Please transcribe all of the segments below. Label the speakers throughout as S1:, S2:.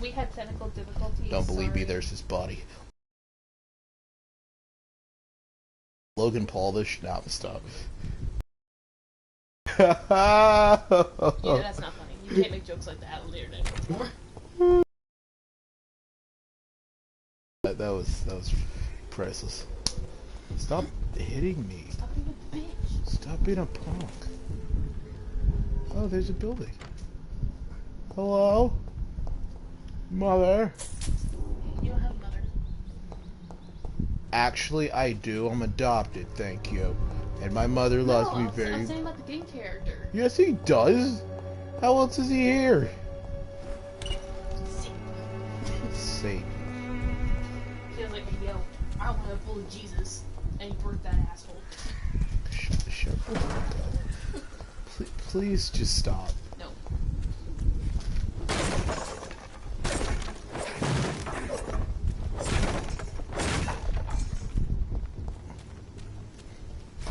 S1: We had technical difficulties.
S2: Don't believe me, there's his body. Logan Paul this shit. Nah, stop.
S1: Yeah, that's not funny. You can't make jokes like that on the internet anymore.
S2: That was priceless. Stop hitting me.
S1: Stop being a bitch.
S2: Stop being a punk. Oh, there's a building. Hello? Mother?
S1: You don't have a mother.
S2: Actually, I do. I'm adopted, thank you. And my mother loves me very...
S1: I'm saying about the gay character.
S2: Yes, he does. How else is he here? Satan.
S1: He was like, yo, I want to bully Jesus. And he broke that asshole.
S2: Shut up. Please just stop.
S1: No.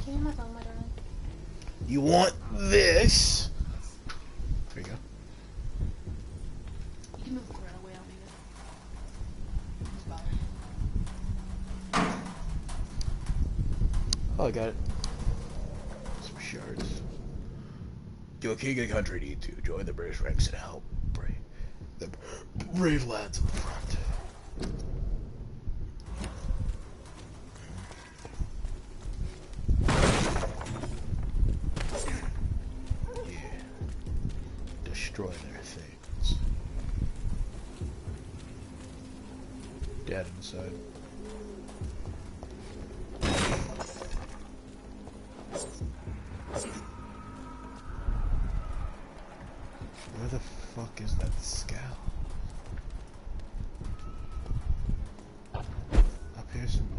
S1: Can you my phone, my darling?
S2: You want this? There you go.
S1: You can move the ground away, I'll
S2: Oh, I got it. Some shards. To a king and country need to join the British ranks and help the brave lads on the front. Yeah. Destroy their things. Dad inside. Where the fuck is that scout? Up here somewhere.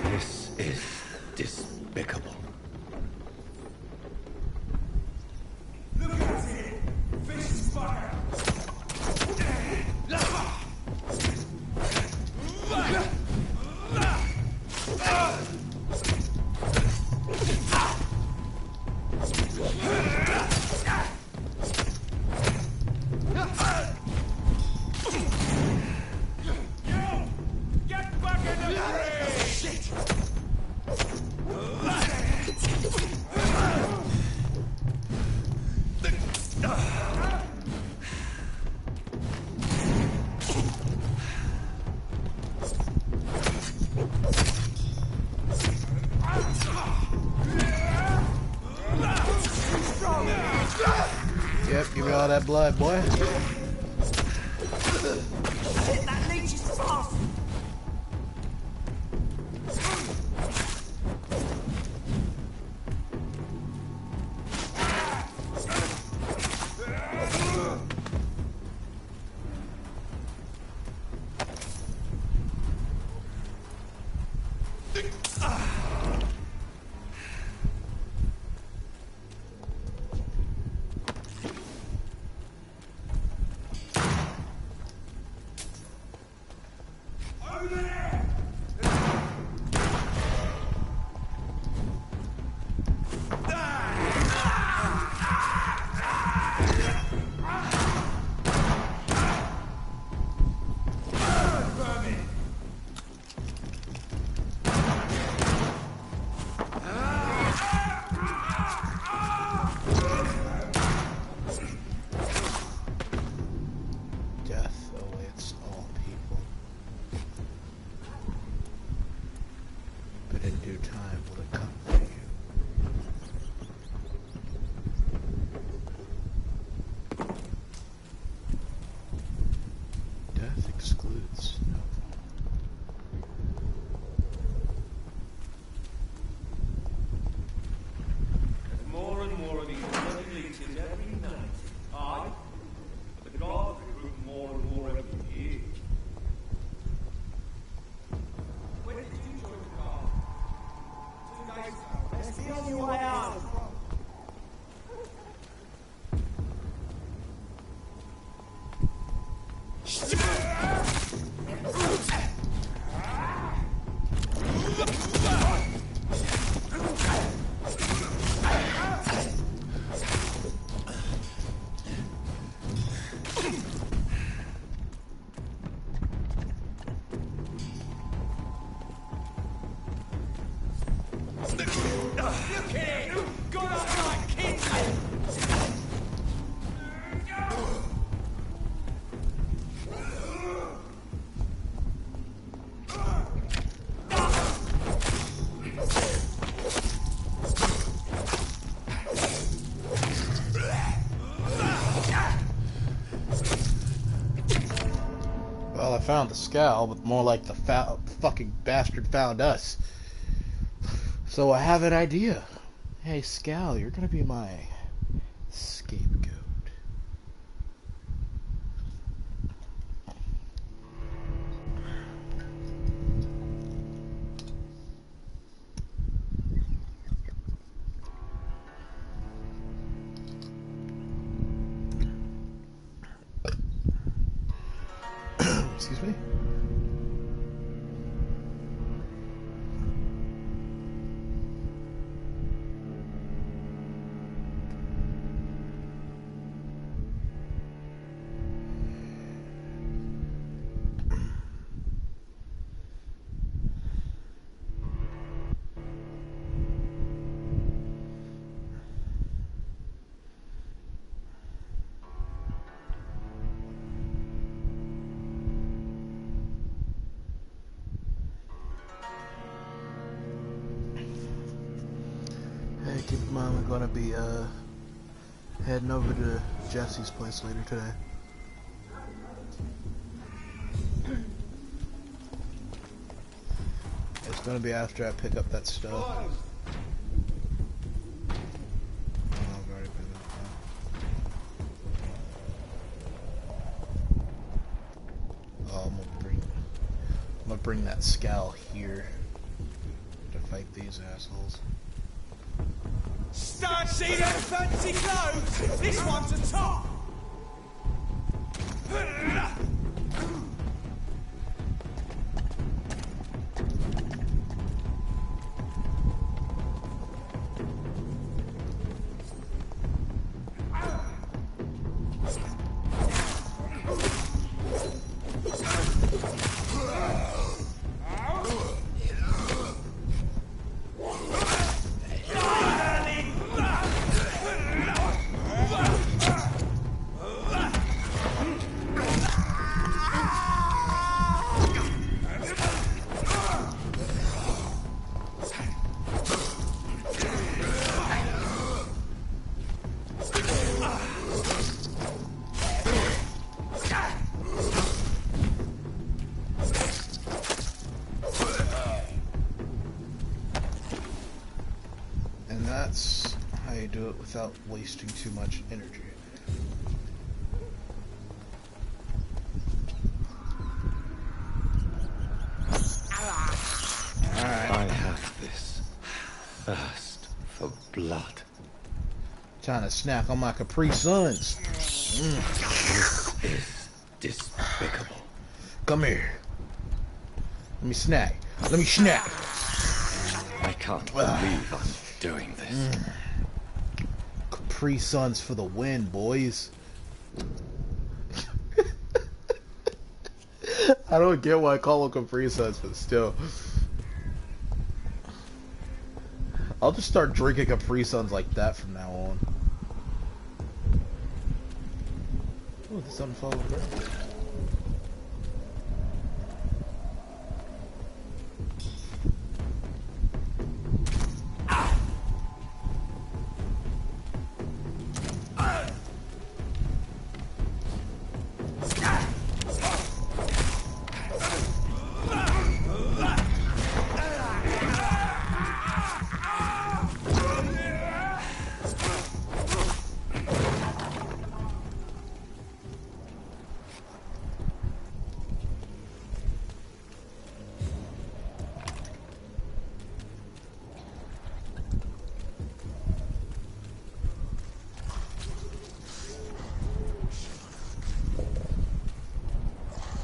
S3: This is despicable.
S4: Look at it! Fish is fire!
S2: Yep, give me all that blood, boy.
S4: That leech is fast!
S2: Death awaits all people. But in due time will it come for you. Death excludes no one.
S4: More and more of these bloody leeches every night. Aye, but the gods recruit more and more every year. When did you join the guard? 2 days
S2: found the Scowl, but more like the fucking bastard found us. So I have an idea. Hey, Scowl, you're gonna be my scapegoat. Excuse me? Hey, keep in mind we're gonna be heading over to Jesse's place later today. It's gonna be after I pick up that stuff. Oh, I've already picked it up. Oh, I'm gonna bring that Scowl here to fight these assholes.
S5: Start see them fancy clothes! This one's a top!
S2: That's how you do it without wasting too much energy. Alright.
S3: I have this thirst for blood.
S2: Trying to snack on my Capri Suns.
S3: This is despicable.
S2: Come here. Let me snack. Let me snack.
S3: I can't believe I'm doing this.
S2: Capri Suns for the win, boys. I don't get why I call them Capri Suns, but still. I'll just start drinking Capri Suns like that from now on. Oh, the sun followed her.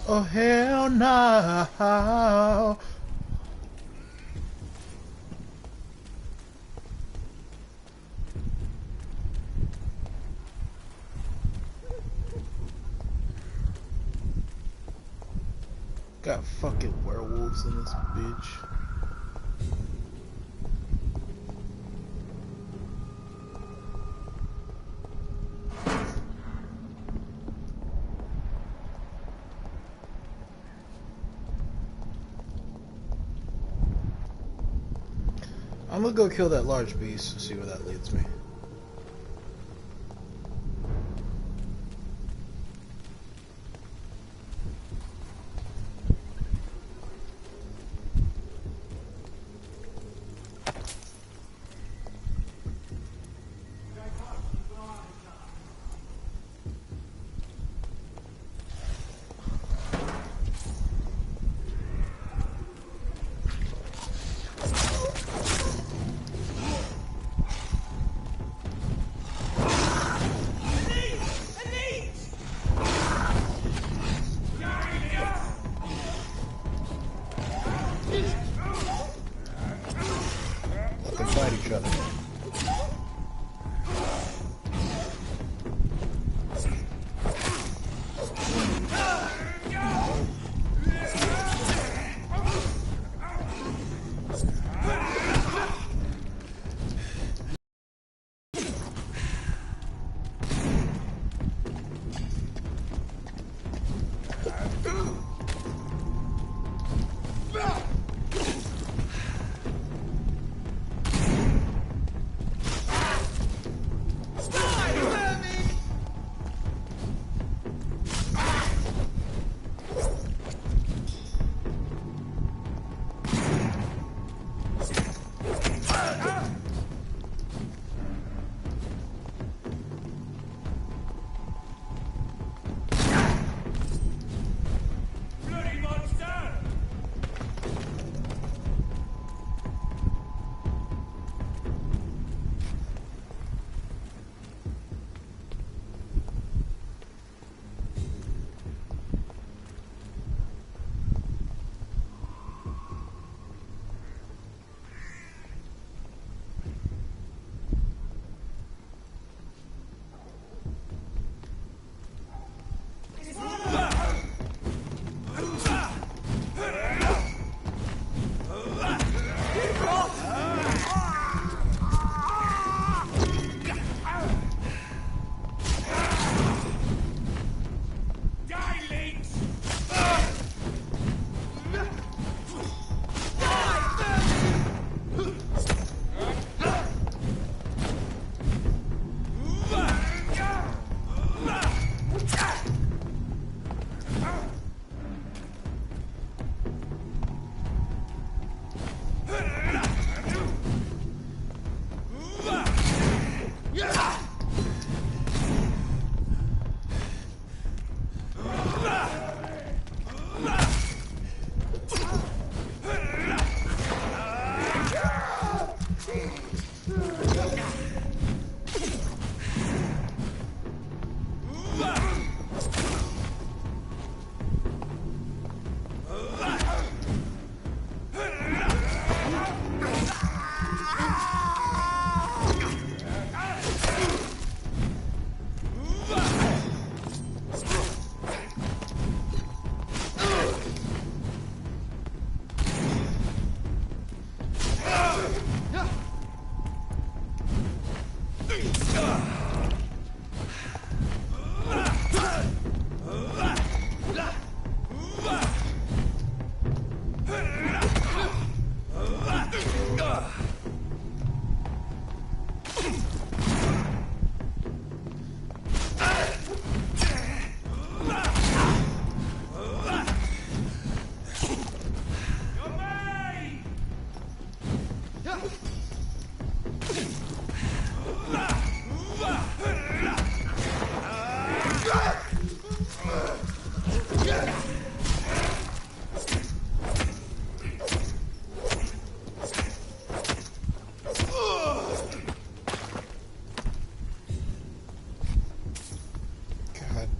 S2: Oh hell no! Got fucking werewolves in this bitch. I'm gonna go kill that large beast and see where that leads me. fight each other.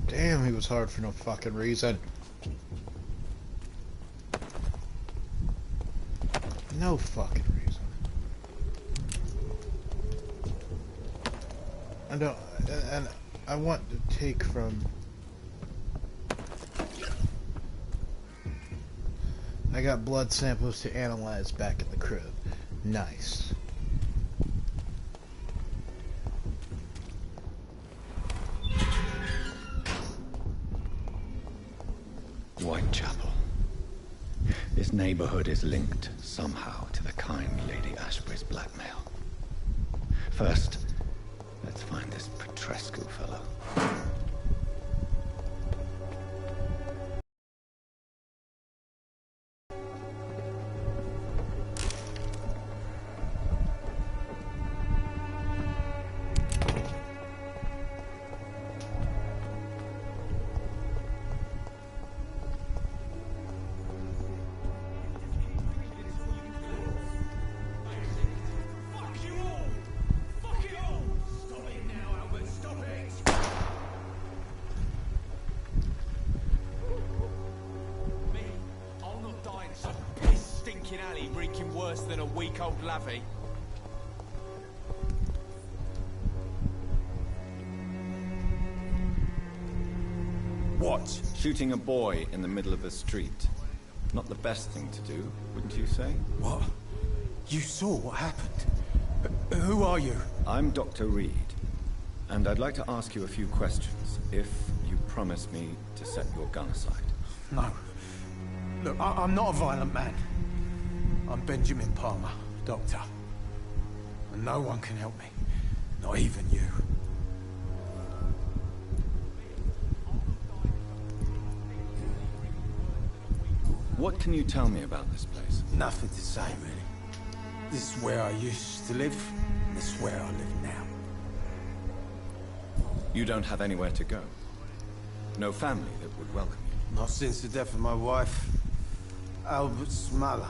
S2: Damn, he was hard for no fucking reason. No fucking reason. And I want to take from... I got blood samples to analyze back in the crib. Nice.
S3: Whitechapel. This neighborhood is linked somehow to the kind Lady Ashbury's blackmail. First, let's find this Petrescu fellow.
S5: Alley reeking worse than a week-old lavvy. What?
S3: Shooting a boy in the middle of the street. Not the best thing to do, wouldn't you say?
S5: What? You saw what happened. Who are you?
S3: I'm Dr. Reed, and I'd like to ask you a few questions, if you promise me to set your gun aside.
S5: No. Look, I'm not a violent man. I'm Benjamin Palmer, doctor. And no one can help me. Not even you.
S3: What can you tell me about this place?
S5: Nothing to say, really. This is where I used to live, and this is where I live now.
S3: You don't have anywhere to go? No family that would welcome you?
S5: Not since the death of my wife, Albert's mother.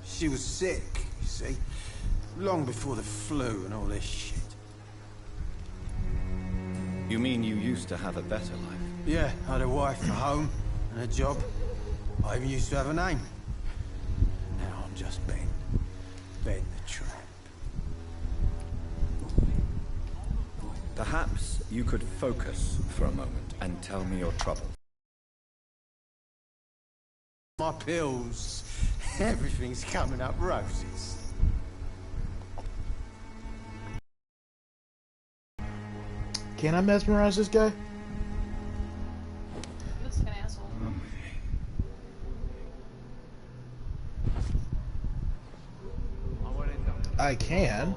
S5: She was sick, you see. Long before the flu and all this shit.
S3: You mean you used to have a better life?
S5: Yeah, I had a wife, a home, and a job. I even used to have a name. Now I'm just Ben. Ben the Tramp.
S3: Perhaps you could focus for a moment and tell me your trouble.
S5: My pills. Everything's coming up roses.
S2: Can I mesmerize this guy?
S1: He looks like an asshole.
S2: I can.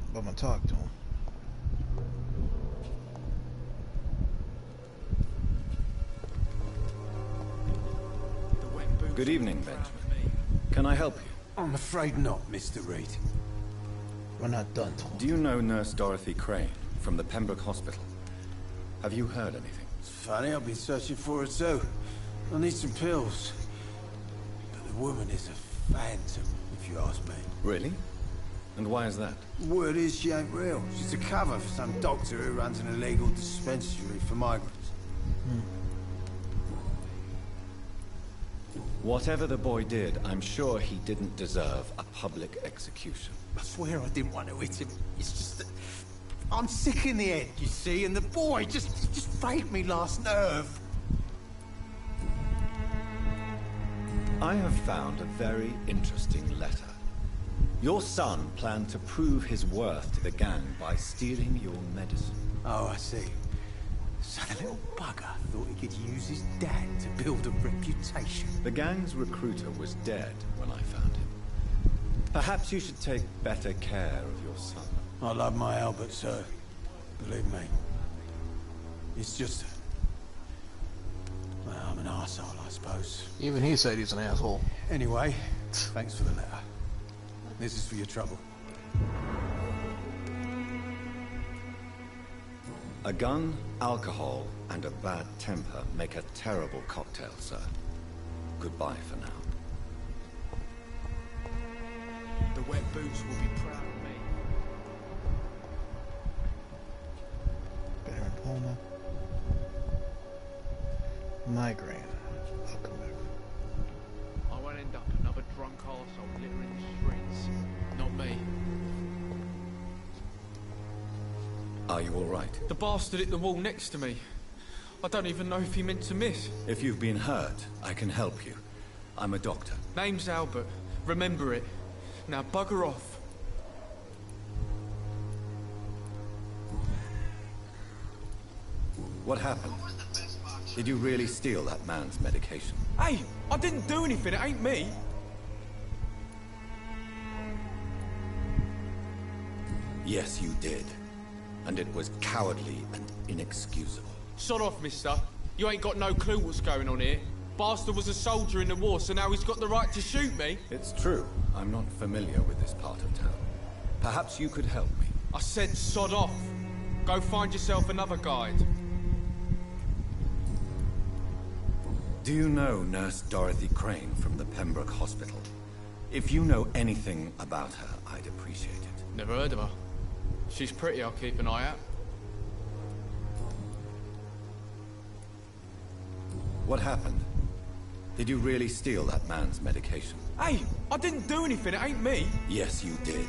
S2: I'm gonna talk to him.
S3: Good evening, Benjamin. Can I help you?
S5: I'm afraid not, Mr. Reed.
S2: We're not done, Tom.
S3: Do you know Nurse Dorothy Crane from the Pembroke Hospital? Have you heard anything?
S5: It's funny, I've been searching for her too. I need some pills. But the woman is a phantom, if you ask me.
S3: Really? And why is that?
S5: Word is she ain't real. She's a cover for some doctor who runs an illegal dispensary for migrants.
S3: Whatever the boy did, I'm sure he didn't deserve a public execution.
S5: I swear I didn't want to hit him. It's just that I'm sick in the head, you see, and the boy just frayed me last nerve.
S3: I have found a very interesting letter. Your son planned to prove his worth to the gang by stealing your medicine.
S5: Oh, I see. So the little bugger thought he could use his dad to build a reputation.
S3: The gang's recruiter was dead when I found him. Perhaps you should take better care of your son.
S5: I love my Albert, sir. Believe me. It's just... well, I'm an arsehole, I suppose.
S2: Even he said he's an asshole.
S5: Anyway, thanks for the letter. This is for your trouble.
S3: A gun, alcohol, and a bad temper make a terrible cocktail, sir. Goodbye for now.
S6: The wet boots will be proud of me.
S2: Better Palmer. Migraine. I'll come back.
S6: I won't end up another drunk arsehole littering the streets. Not me.
S3: Are you all right?
S6: The bastard hit the wall next to me. I don't even know if he meant to miss.
S3: If you've been hurt, I can help you. I'm a doctor.
S6: Name's Albert. Remember it. Now bugger off.
S3: What happened? Did you really steal that man's medication?
S6: Hey, I didn't do anything. It ain't me.
S3: Yes, you did. And it was cowardly and inexcusable.
S6: Sod off, mister. You ain't got no clue what's going on here. Bastard was a soldier in the war, so now he's got the right to shoot me.
S3: It's true. I'm not familiar with this part of town. Perhaps you could help me.
S6: I said sod off. Go find yourself another guide.
S3: Do you know Nurse Dorothy Crane from the Pembroke Hospital? If you know anything about her, I'd appreciate it.
S6: Never heard of her. She's pretty, I'll keep an eye out.
S3: What happened? Did you really steal that man's medication?
S6: Hey, I didn't do anything, it ain't me.
S3: Yes, you did.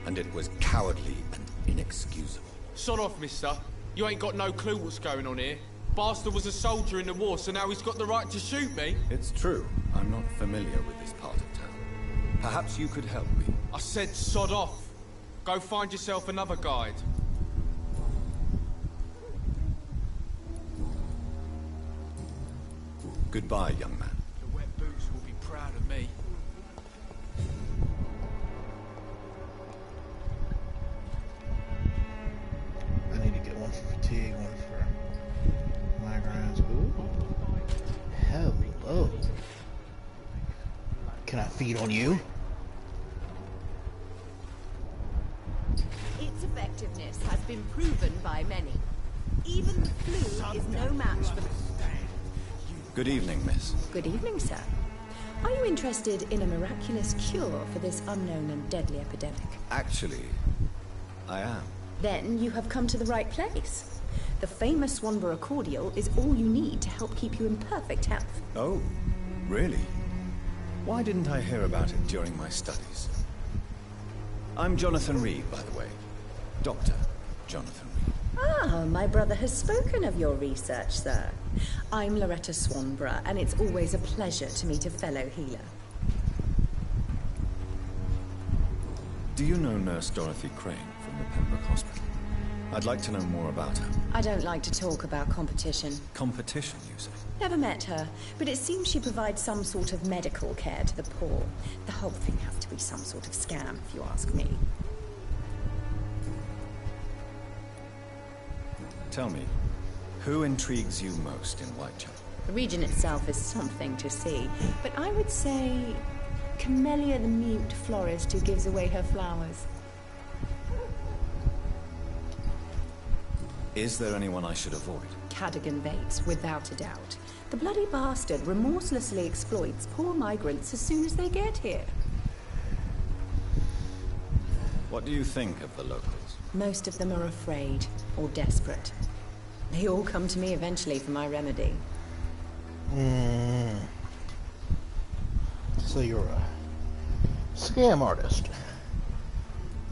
S3: And it was cowardly and inexcusable.
S6: Sod off, mister. You ain't got no clue what's going on here. Bastard was a soldier in the war, so now he's got the right to shoot me.
S3: It's true. I'm not familiar with this part of town. Perhaps you could help me.
S6: I said sod off. Go find yourself another guide.
S3: Goodbye, young man.
S6: The wet boots will be proud of me.
S2: I need to get one for fatigue, one for migraines. Ooh. Hello. Can I feed on you?
S7: Its effectiveness has been proven by many. Even the flu is no match for the...
S3: Good evening, miss.
S7: Good evening, sir. Are you interested in a miraculous cure for this unknown and deadly epidemic?
S3: Actually, I am.
S7: Then you have come to the right place. The famous Swanborough cordial is all you need to help keep you in perfect health.
S3: Oh, really? Why didn't I hear about it during my studies? I'm Jonathan Reed, by the way. Dr. Jonathan Reed.
S7: Ah, my brother has spoken of your research, sir. I'm Loretta Swanborough, and it's always a pleasure to meet a fellow healer.
S3: Do you know Nurse Dorothy Crane from the Pembroke Hospital? I'd like to know more about her.
S7: I don't like to talk about competition.
S3: Competition, you say?
S7: Never met her, but it seems she provides some sort of medical care to the poor. The whole thing has to be some sort of scam, if you ask me.
S3: Tell me, who intrigues you most in Whitechapel?
S7: The region itself is something to see, but I would say Camellia the mute florist who gives away her flowers.
S3: Is there anyone I should avoid?
S7: Cadogan Bates, without a doubt. The bloody bastard remorselessly exploits poor migrants as soon as they get here.
S3: What do you think of the locals?
S7: Most of them are afraid or desperate. They all come to me eventually for my remedy.
S2: So you're a scam artist.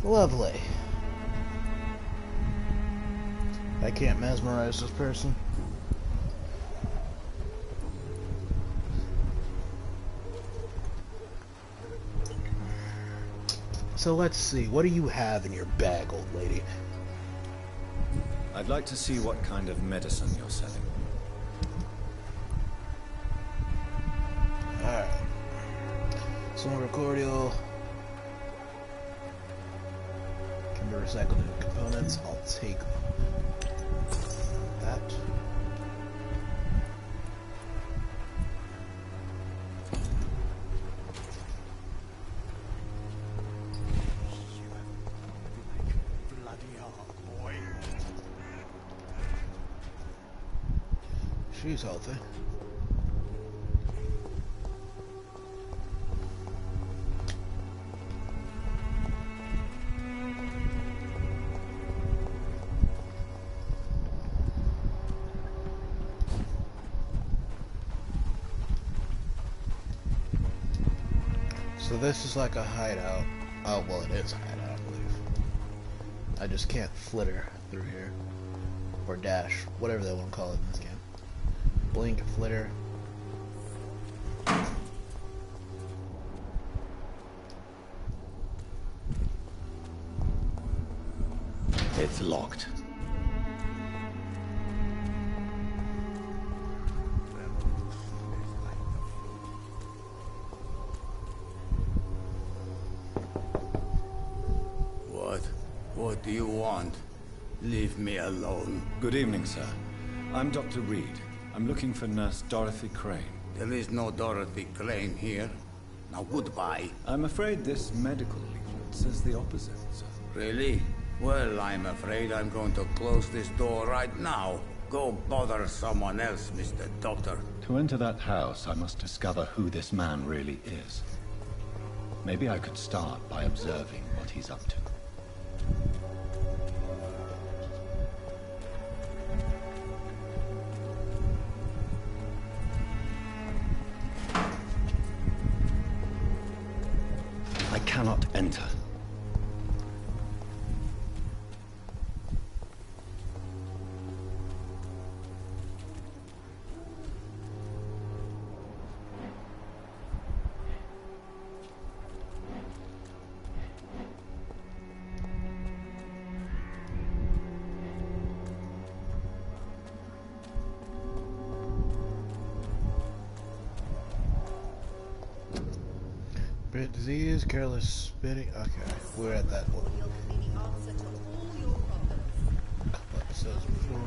S2: Lovely. I can't mesmerize this person. So let's see, what do you have in your bag, old lady?
S3: I'd like to see what kind of medicine you're selling.
S2: Alright. Silver cordial. Can be recycled into components. I'll take that. She's healthy. So this is like a hideout. Oh, well, it is a hideout, I believe. I just can't flitter through here. Or dash, whatever they want to call it in this game. Blink, flitter.
S3: It's locked.
S8: What do you want? Leave me alone.
S3: Good evening, sir. I'm Dr. Reed. I'm looking for Nurse Dorothy Crane.
S8: There is no Dorothy Crane here. Now goodbye.
S3: I'm afraid this medical leaflet says the opposite, sir.
S8: Really? Well, I'm afraid I'm going to close this door right now. Go bother someone else, Mr. Doctor.
S3: To enter that house, I must discover who this man really is. Maybe I could start by observing what he's up to. I cannot enter.
S8: What
S2: Spread disease, careless spitting. Okay, we're at that one. A couple episodes before.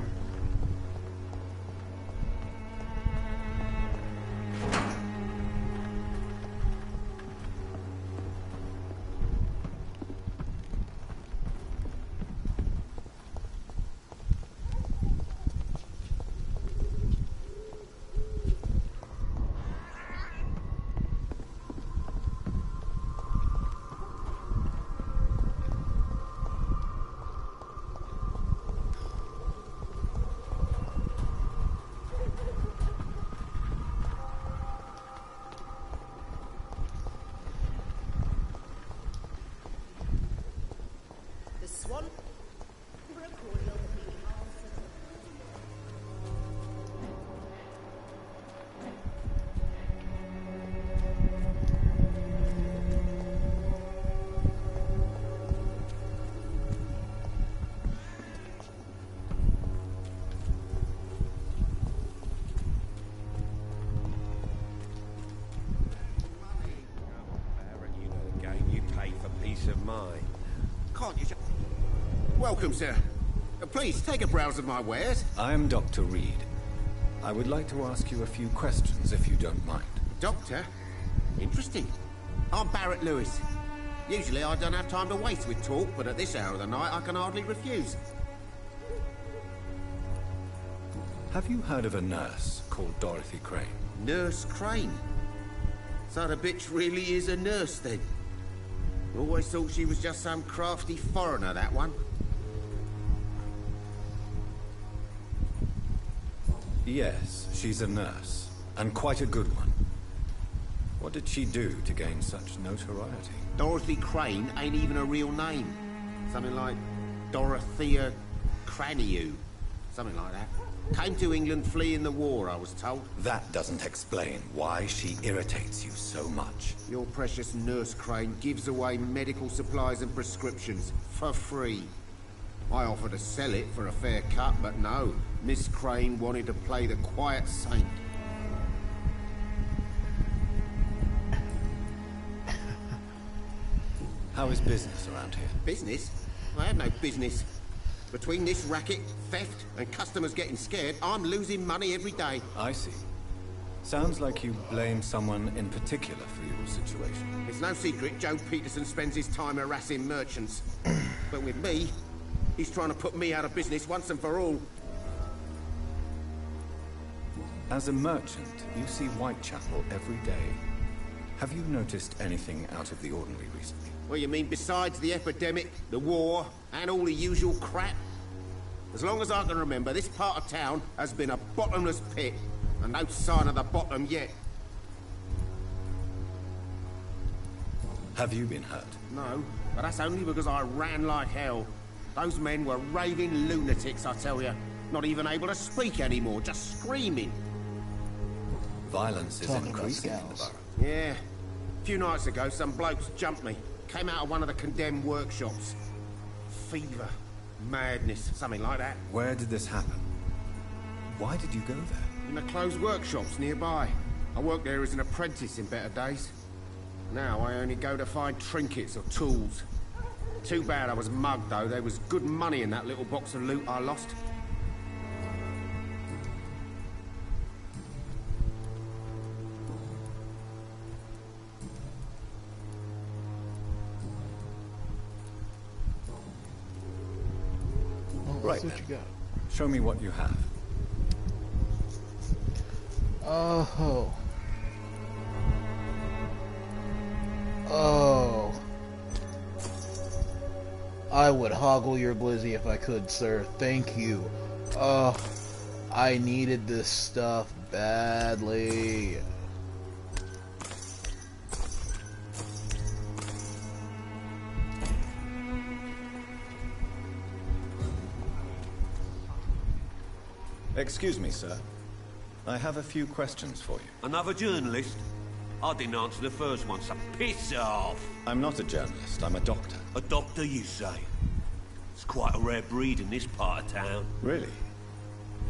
S9: Welcome, sir. Please, take a browse of my wares.
S3: I'm Dr. Reed. I would like to ask you a few questions, if you don't mind.
S9: Doctor? Interesting. I'm Barrett Lewis. Usually I don't have time to waste with talk, but at this hour of the night I can hardly refuse.
S3: Have you heard of a nurse called Dorothy Crane?
S9: Nurse Crane? So the bitch really is a nurse, then? Always thought she was just some crafty foreigner, that one.
S3: Yes, she's a nurse, and quite a good one. What did she do to gain such notoriety?
S9: Dorothy Crane ain't even a real name. Something like Dorothea Craniu. Something like that. Came to England fleeing the war, I was told.
S3: That doesn't explain why she irritates you so much.
S9: Your precious Nurse Crane gives away medical supplies and prescriptions for free. I offered to sell it for a fair cut, but no. Miss Crane wanted to play the quiet saint.
S3: How is business around here?
S9: Business? I have no business. Between this racket, theft, and customers getting scared, I'm losing money every day.
S3: I see. Sounds like you blame someone in particular for your situation.
S9: It's no secret Joe Peterson spends his time harassing merchants. But with me, he's trying to put me out of business once and for all.
S3: As a merchant, you see Whitechapel every day. Have you noticed anything out of the ordinary recently?
S9: What you mean besides the epidemic, the war, and all the usual crap? As long as I can remember, this part of town has been a bottomless pit, and no sign of the bottom yet.
S3: Have you been hurt?
S9: No, but that's only because I ran like hell. Those men were raving lunatics, I tell you. Not even able to speak anymore, just screaming.
S3: Violence is increasing in the borough.
S9: Yeah. A few nights ago, some blokes jumped me. Came out of one of the condemned workshops. Fever, madness, something like that.
S3: Where did this happen? Why did you go there?
S9: In the closed workshops nearby. I worked there as an apprentice in better days. Now I only go to find trinkets or tools. Too bad I was mugged, though. There was good money in that little box of loot I lost.
S3: Right,
S2: what you got?
S3: Show me what you have.
S2: Oh. Oh. I would hoggle your glizzy if I could, sir. Thank you. Oh. I needed this stuff badly.
S3: Excuse me, sir. I have a few questions for you.
S10: Another journalist? I didn't answer the first one, so piss off!
S3: I'm not a journalist, I'm a doctor.
S10: A doctor, you say? It's quite a rare breed in this part of town.
S3: Really?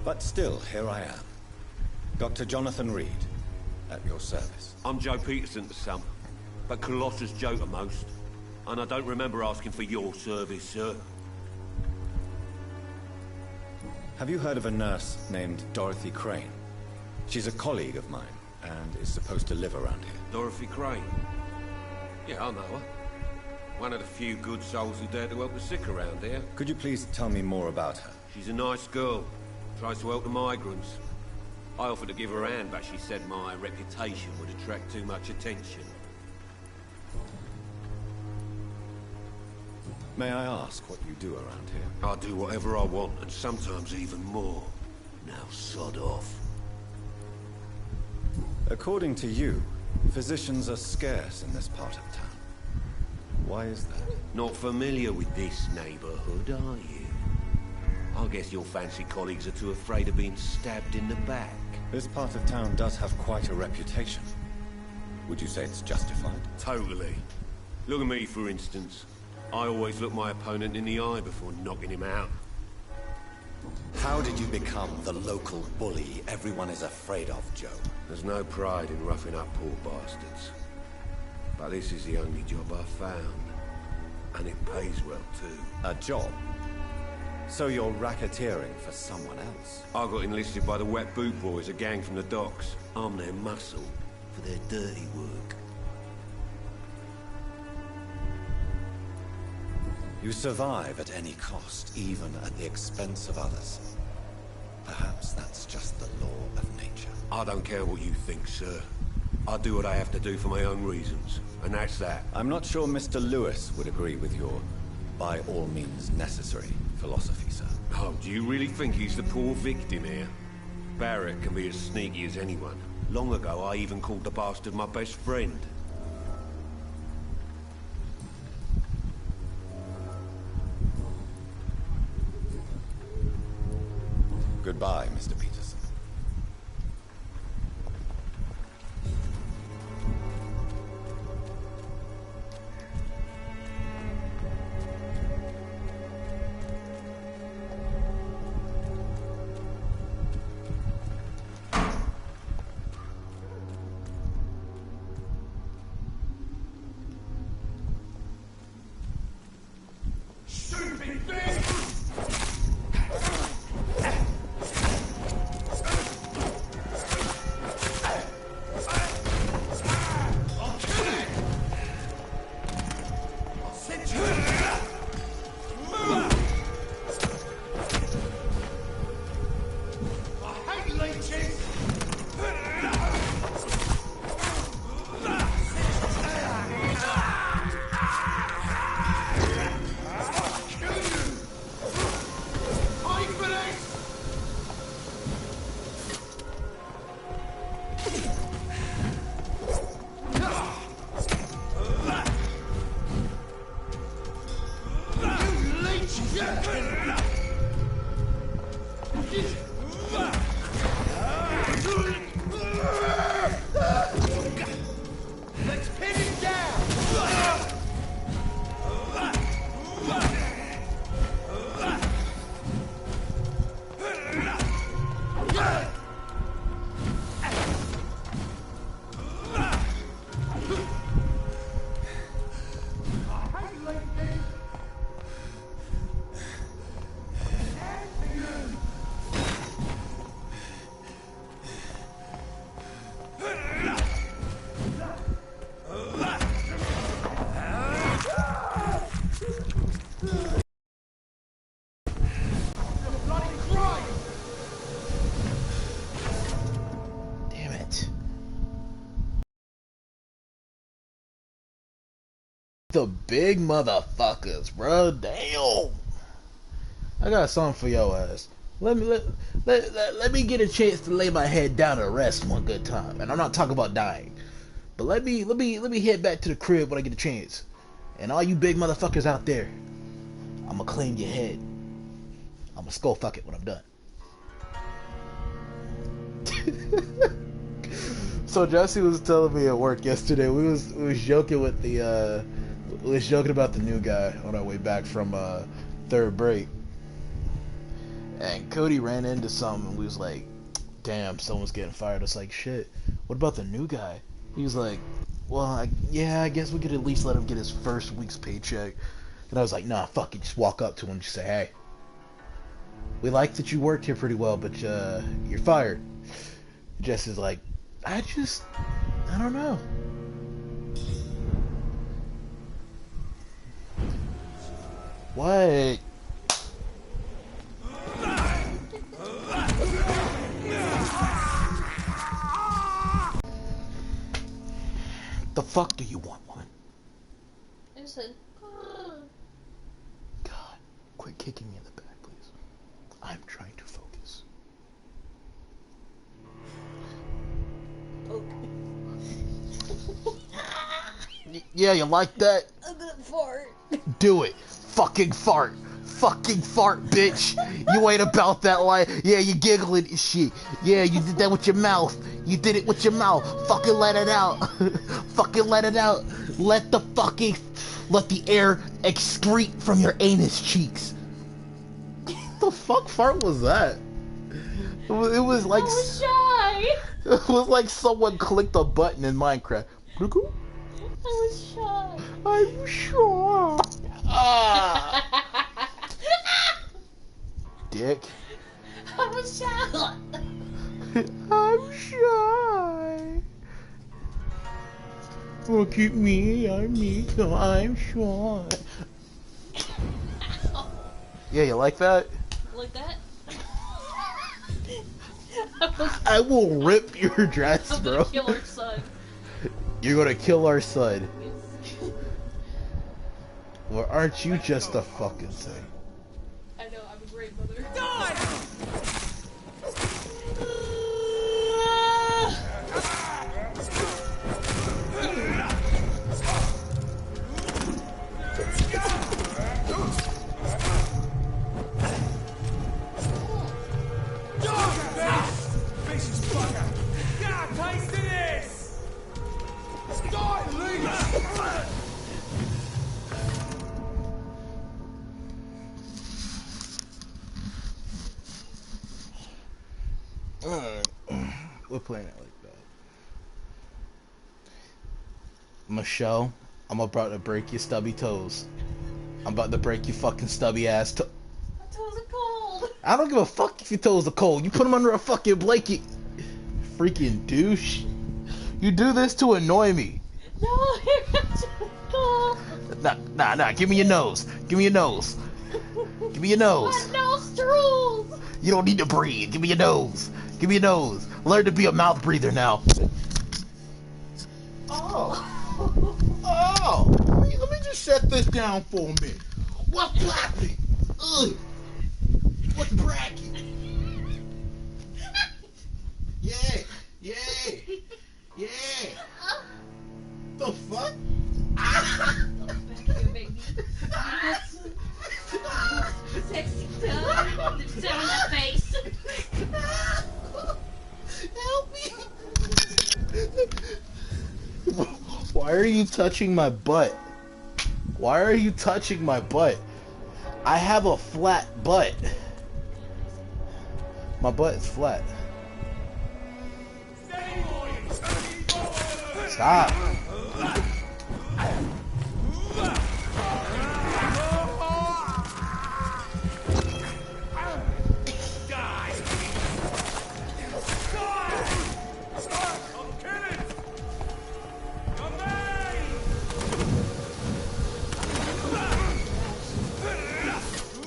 S3: But still, here I am. Dr. Jonathan Reed, at your service.
S10: I'm Joe Peterson to some. but Colossus joker most. And I don't remember asking for your service, sir.
S3: Have you heard of a nurse named Dorothy Crane? She's a colleague of mine, and is supposed to live around here.
S10: Dorothy Crane? Yeah, I know her. One of the few good souls who dare to help the sick around here.
S3: Could you please tell me more about her?
S10: She's a nice girl. Tries to help the migrants. I offered to give her a hand, but she said my reputation would attract too much attention.
S3: May I ask what you do around here?
S10: I do whatever I want, and sometimes even more. Now sod off.
S3: According to you, physicians are scarce in this part of town. Why is that?
S10: Not familiar with this neighborhood, are you? I guess your fancy colleagues are too afraid of being stabbed in the back.
S3: This part of town does have quite a reputation. Would you say it's justified?
S10: Totally. Look at me, for instance. I always look my opponent in the eye before knocking him out.
S3: How did you become the local bully everyone is afraid of, Joe?
S10: There's no pride in roughing up poor bastards. But this is the only job I've found. And it pays well, too.
S3: A job? So you're racketeering for someone else?
S10: I got enlisted by the Wet Boot Boys, a gang from the docks. I'm their muscle for their dirty work.
S3: You survive at any cost, even at the expense of others. Perhaps that's just the law of nature.
S10: I don't care what you think, sir. I do what I have to do for my own reasons, and that's that.
S3: I'm not sure Mr. Lewis would agree with your by all means necessary philosophy, sir.
S10: Oh, do you really think he's the poor victim here? Barrett can be as sneaky as anyone. Long ago, I even called the bastard my best friend.
S3: Goodbye, Mr. Peterson.
S2: The big motherfuckers, bro. Damn. I got something for your ass. Let me get a chance to lay my head down and rest one good time. And I'm not talking about dying. But let me head back to the crib when I get a chance. And all you big motherfuckers out there, I'ma claim your head. I'ma skull fuck it when I'm done. So Jesse was telling me at work yesterday, we was joking with the we was joking about the new guy on our way back from third break, and Cody ran into something and we was like, damn, someone's getting fired. It's like, shit, what about the new guy? He was like, well, yeah, I guess we could at least let him get his first week's paycheck. And I was like, nah, fuck it. Just walk up to him and just say, hey, we like that you worked here pretty well, but you're fired. Jess is like, I don't know. What? The fuck do you want, woman?
S1: I said,
S2: God, quit kicking me in the back, please. I'm trying to focus. Yeah, you like that?
S1: a good fart.
S2: Do it. Fucking fart. Fucking fart, bitch. You ain't about that life. Yeah, you giggling and shit. Yeah, you did that with your mouth. You did it with your mouth. Fucking let it out. Fucking let it out. Let the air excrete from your anus cheeks. The fuck fart was that? It was like...
S1: I was shy.
S2: It was like someone clicked a button in Minecraft.
S1: I was shy.
S2: I'm sure. Ah. Dick.
S1: I was shy.
S2: I'm shy. Look at me, I'm me, so I'm shy. Yeah, you like that?
S1: Like that?
S2: I will rip your dress,
S1: I'm
S2: bro.
S1: gonna kill our son.
S2: You're gonna kill our son.
S1: Yes.
S2: Well, aren't you just a fucking thing?
S1: I know, I'm a great mother.
S2: We're playing it like that. Michelle, I'm about to break your stubby toes. I'm about to break your fucking stubby ass toe.
S1: My toes are cold.
S2: I don't give a fuck if your toes are cold. You put them under a fucking blanket. Freaking douche. You do this to annoy me.
S1: No, you're just cold.
S2: Nah. Give me your nose. Give me your nose. Give me your nose.
S1: My nostrils.
S2: You don't need to breathe. Give me your nose. Give me your nose. Learn to be a mouth breather now. Oh. Let me just set this down for a minute. What's blackling? Ugh. What's bracket? Yeah. The fuck?
S1: Back here, baby. Sexy tongue. Lips down on that face.
S2: Help me! Why are you touching my butt? Why are you touching my butt? I have a flat butt. My butt is flat. Stop.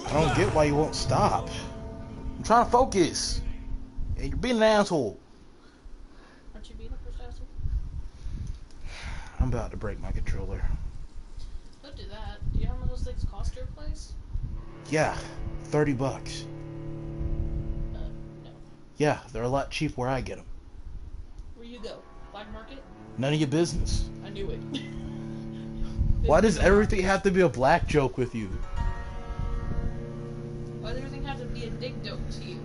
S2: I don't get why you won't stop. I'm trying to focus. And you're being an asshole.
S1: Aren't you being a first asshole?
S2: I'm about to break my controller.
S1: Don't do that. Do you know how much those things cost to replace?
S2: Yeah, $30.
S1: No.
S2: Yeah, they're a lot cheap where I get them.
S1: Where you go? Black market?
S2: None of your business.
S1: I knew it.
S2: Why does everything have to be a black joke with you?
S1: Why does everything have to be a dick joke to you?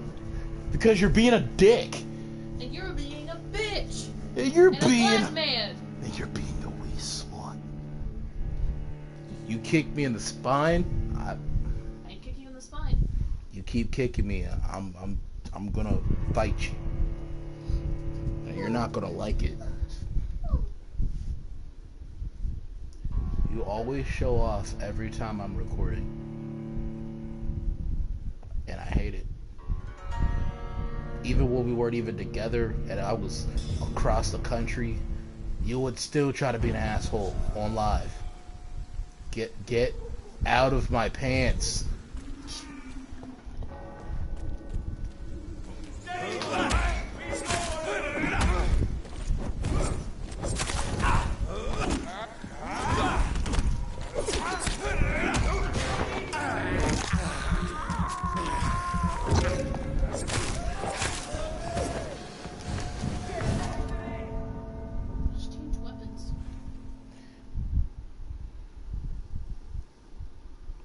S2: Because you're being a dick.
S1: And you're being a bitch.
S2: And you're
S1: and
S2: being
S1: a black man.
S2: And you're being a wee slut. You kicked me in the spine.
S1: I ain't kicking you in the spine.
S2: You keep kicking me. I'm gonna fight you. And you're not gonna like it. You always show off every time I'm recording. And I hate it. Even when we weren't even together and I was across the country, you would still try to be an asshole on live. Get out of my pants.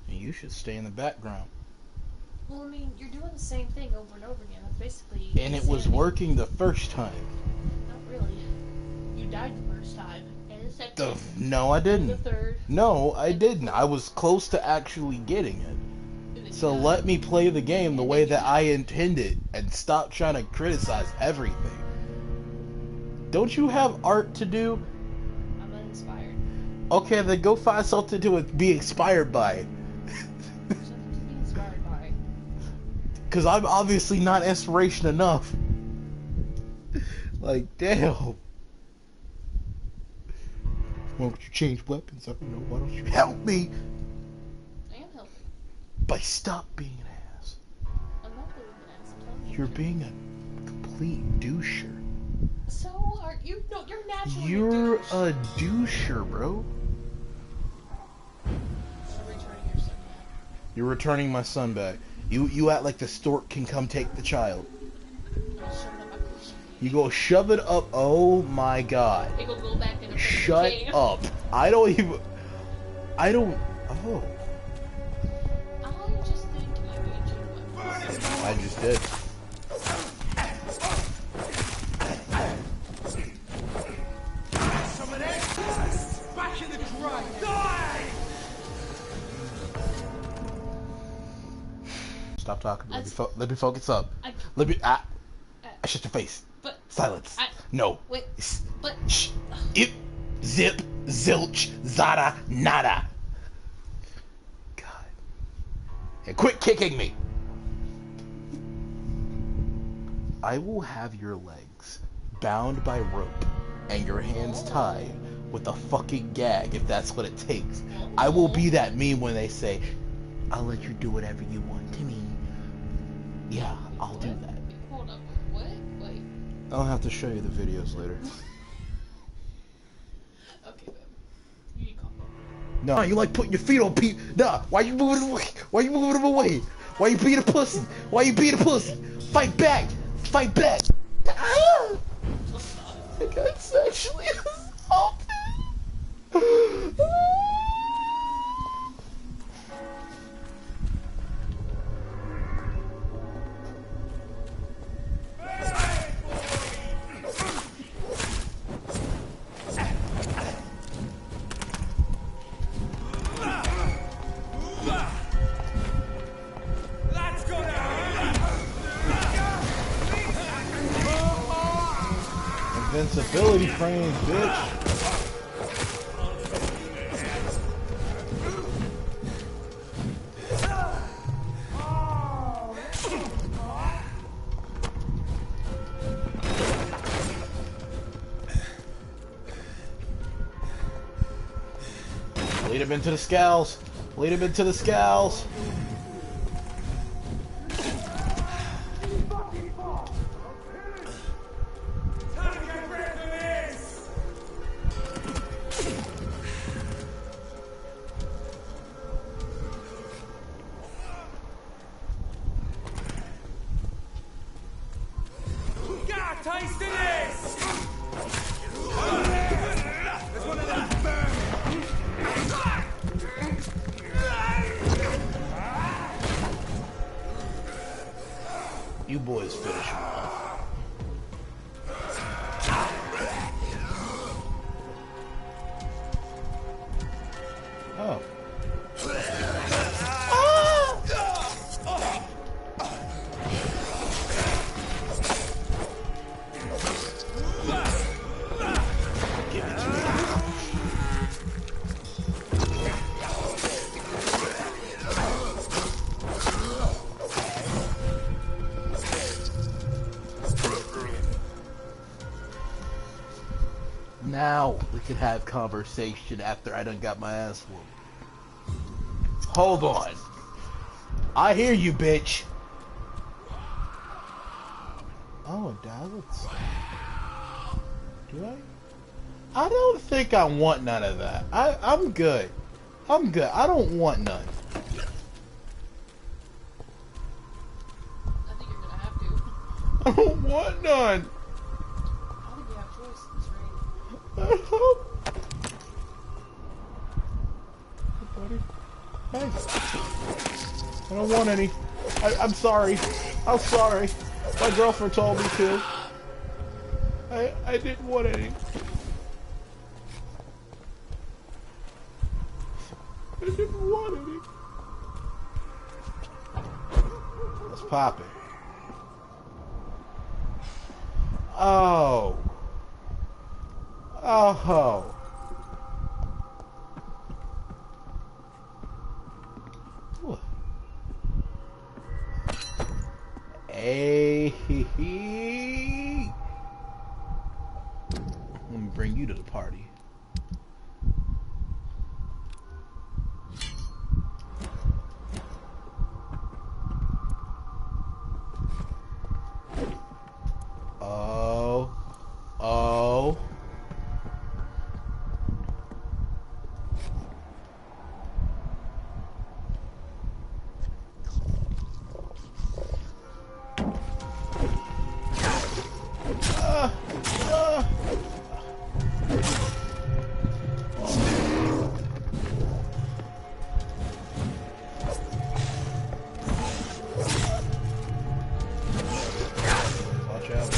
S2: You should stay in the background.
S1: Well, I mean, you're doing the same thing over and over again. That's basically.
S2: And it was working the first time.
S1: Not really. You died the first time, and the second.
S2: No, I didn't.
S1: The third.
S2: No, I didn't. I was close to actually getting it. So let me play the game the way that I intended, and stop trying to criticize everything. Don't you have art to do?
S1: I'm uninspired.
S2: Okay, then go find something to be inspired by. Because I'm obviously not inspiration enough. Like, damn. Why don't you change weapons? I don't know. Why don't you help me?
S1: I am helping.
S2: By stop being an ass.
S1: I'm not being an ass. I'm telling you.
S2: You're being a complete doucher.
S1: So are you? No, you're naturally
S2: You're
S1: a
S2: doucher, bro.
S1: I'm returning your son back.
S2: You're returning my son back. You act like the stork can come take the child. You go shove it up. Oh my god.
S1: It will go back in a
S2: Shut up. I don't even. Oh.
S1: I just think you need to.
S2: I just did.
S4: Back in the dry. Die!
S2: Stop talking. Let me focus up. Let me. Shut your face.
S1: But
S2: silence. No.
S1: Wait. But.
S2: Shh. It. Zip. Zilch. Zada. Nada. God. And quit kicking me. I will have your legs bound by rope and your hands tied with a fucking gag if that's what it takes. I will be that meme when they say, I'll let you do whatever you want to me. Yeah, I'll do that.
S1: Hold up. What? Wait.
S2: I'll have to show you the videos later.
S1: Okay, babe. You need to calm down.
S2: No, you like putting your feet on people. Nah, why you moving them away? Why you moving them away? Why you being a pussy? Why you being a pussy? Fight back! Fight back! Ah! I got sexually assaulted. Invincibility frames, bitch. Lead him into the scowls. Lead him into the scowls.
S4: Taste of this! There's one of them
S2: You boys finish him off. Oh. can have conversation after I done got my ass whooped. Hold on. I hear you, bitch. Oh, Dallas. Do I? I don't think I want none of that. I'm good. I'm good. I don't want none.
S1: I think you're gonna have to.
S2: I don't want none.
S1: I think you have choice in this raid.
S2: Hey. I don't want any. I'm sorry. I'm sorry. My girlfriend told me to. I didn't want any. I didn't want any. Let's pop it. Oh. Oh. Ooh. Hey. Let me bring you to the party. Oh. Oh. Watch out.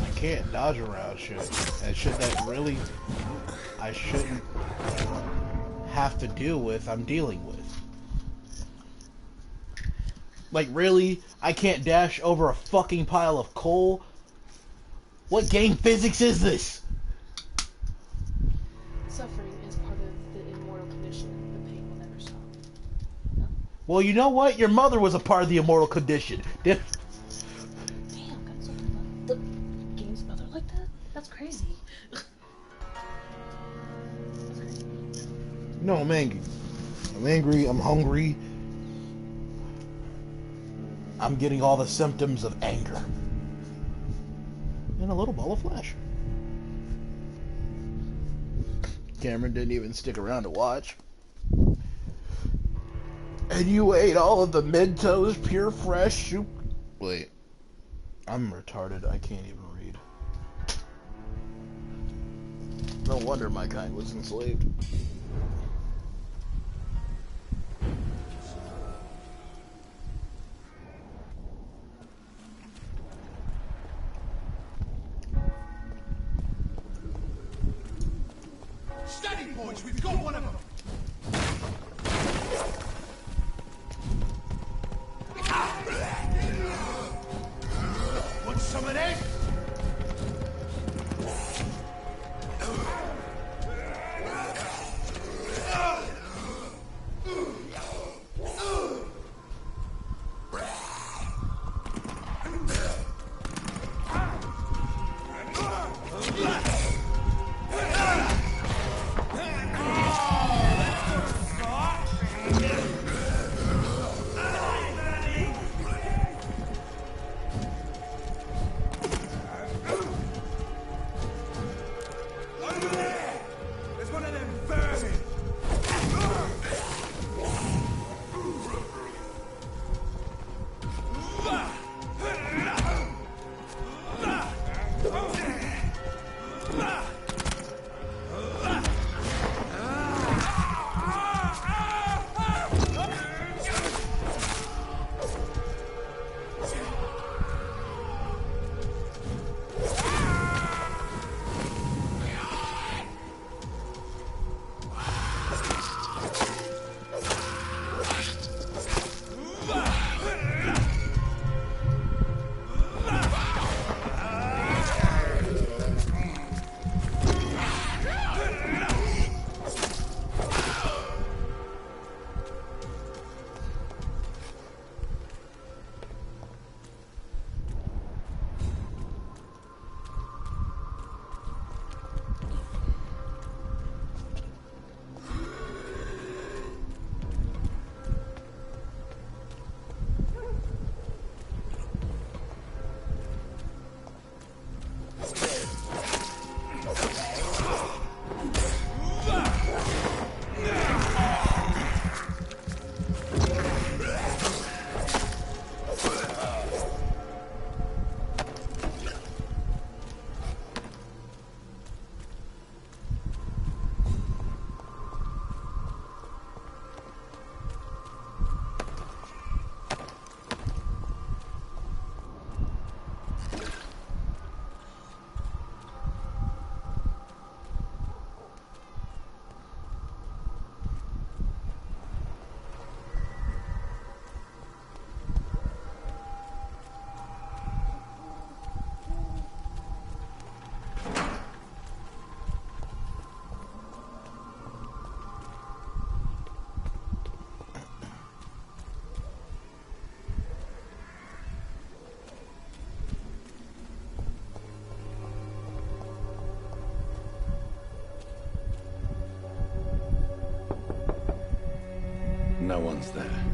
S2: I can't dodge around shit. And shit that really I shouldn't have to deal with, I'm dealing with. Like, really? I can't dash over a fucking pile of coal? What game physics is this?
S1: Suffering is part of the immortal condition. The pain will never stop. No?
S2: Well, you know what? Your mother was a part of the immortal condition.
S1: Damn, got so the game's mother like that? That's crazy.
S2: No, I'm angry. I'm angry, I'm hungry. I'm getting all the symptoms of anger. And a little ball of flesh. Cameron didn't even stick around to watch. And you ate all of the Mentos pure fresh soup. Wait. I'm retarded. I can't even read. No wonder my kind was enslaved.
S5: Steady, boys, we've got one of them. Want some of this?
S3: No one's there.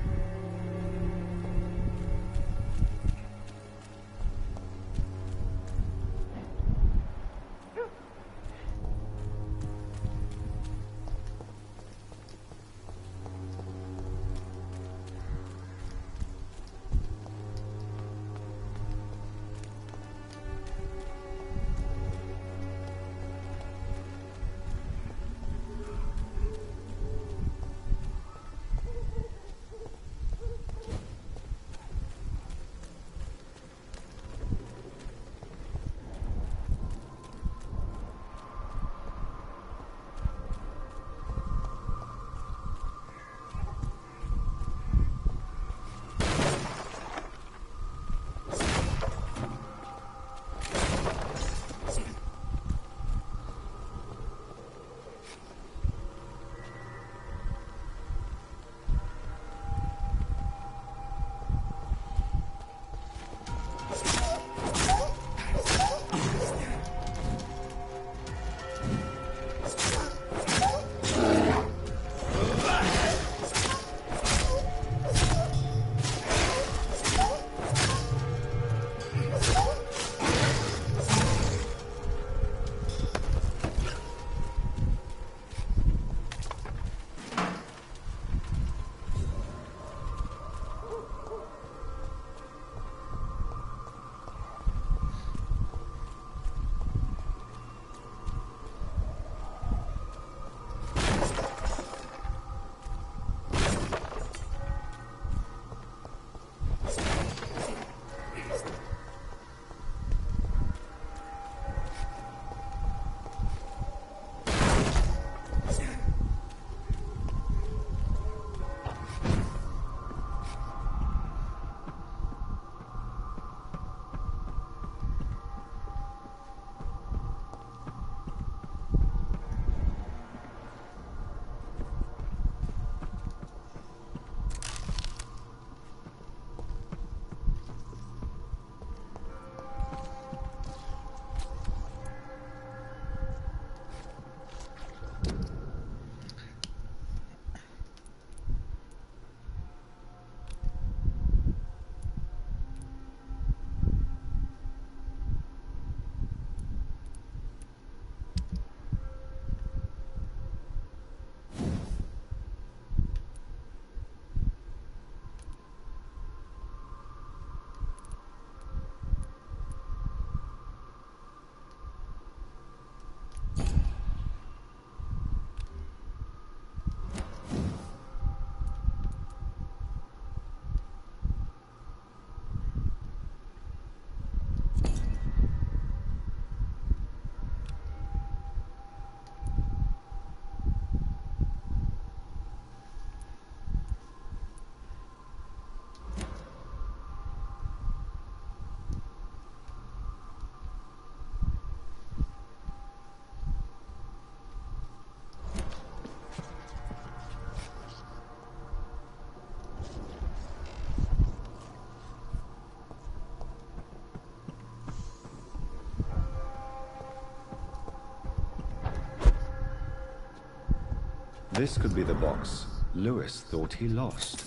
S3: This could be the box Lewis thought he lost.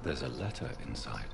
S3: There's a letter inside.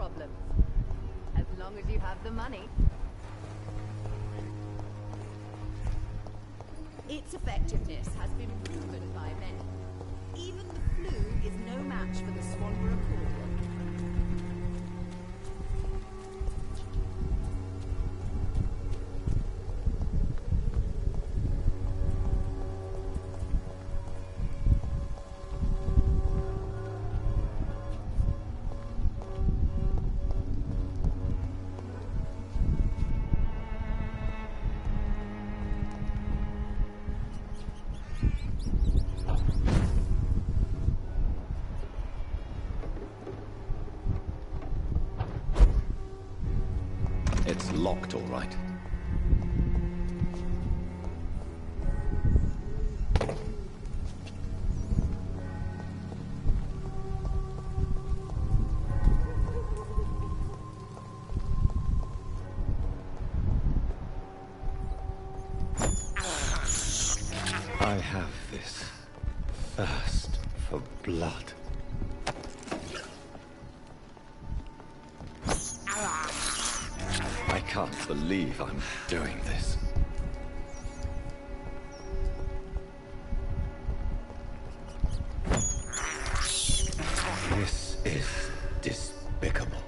S7: problems. As long as you have the money. Its effectiveness has been proven by many. Even the flu is no match for the Swanborough cordial.
S3: It's locked, all right. I have this thirst for blood. I can't believe I'm doing this. This is despicable.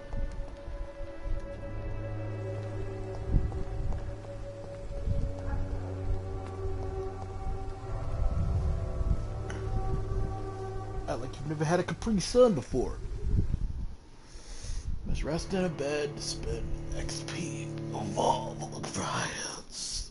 S2: Like you've never had a Capri Sun before. Must rest in a bed to spend XP. Evolve, look for hideouts.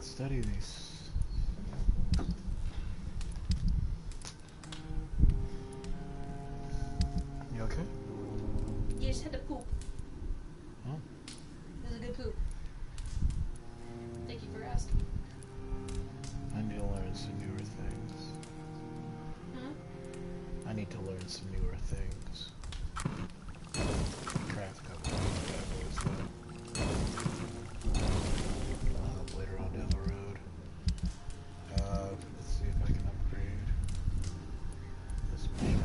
S2: Study these. You okay?
S1: You just had to poop.
S2: Huh?
S1: It was a good poop. Thank you for asking.
S2: I need to learn some newer things.
S1: Huh?
S2: I need to learn some newer things. Craft a couple of later on down the road. Let's see if I can upgrade this machine.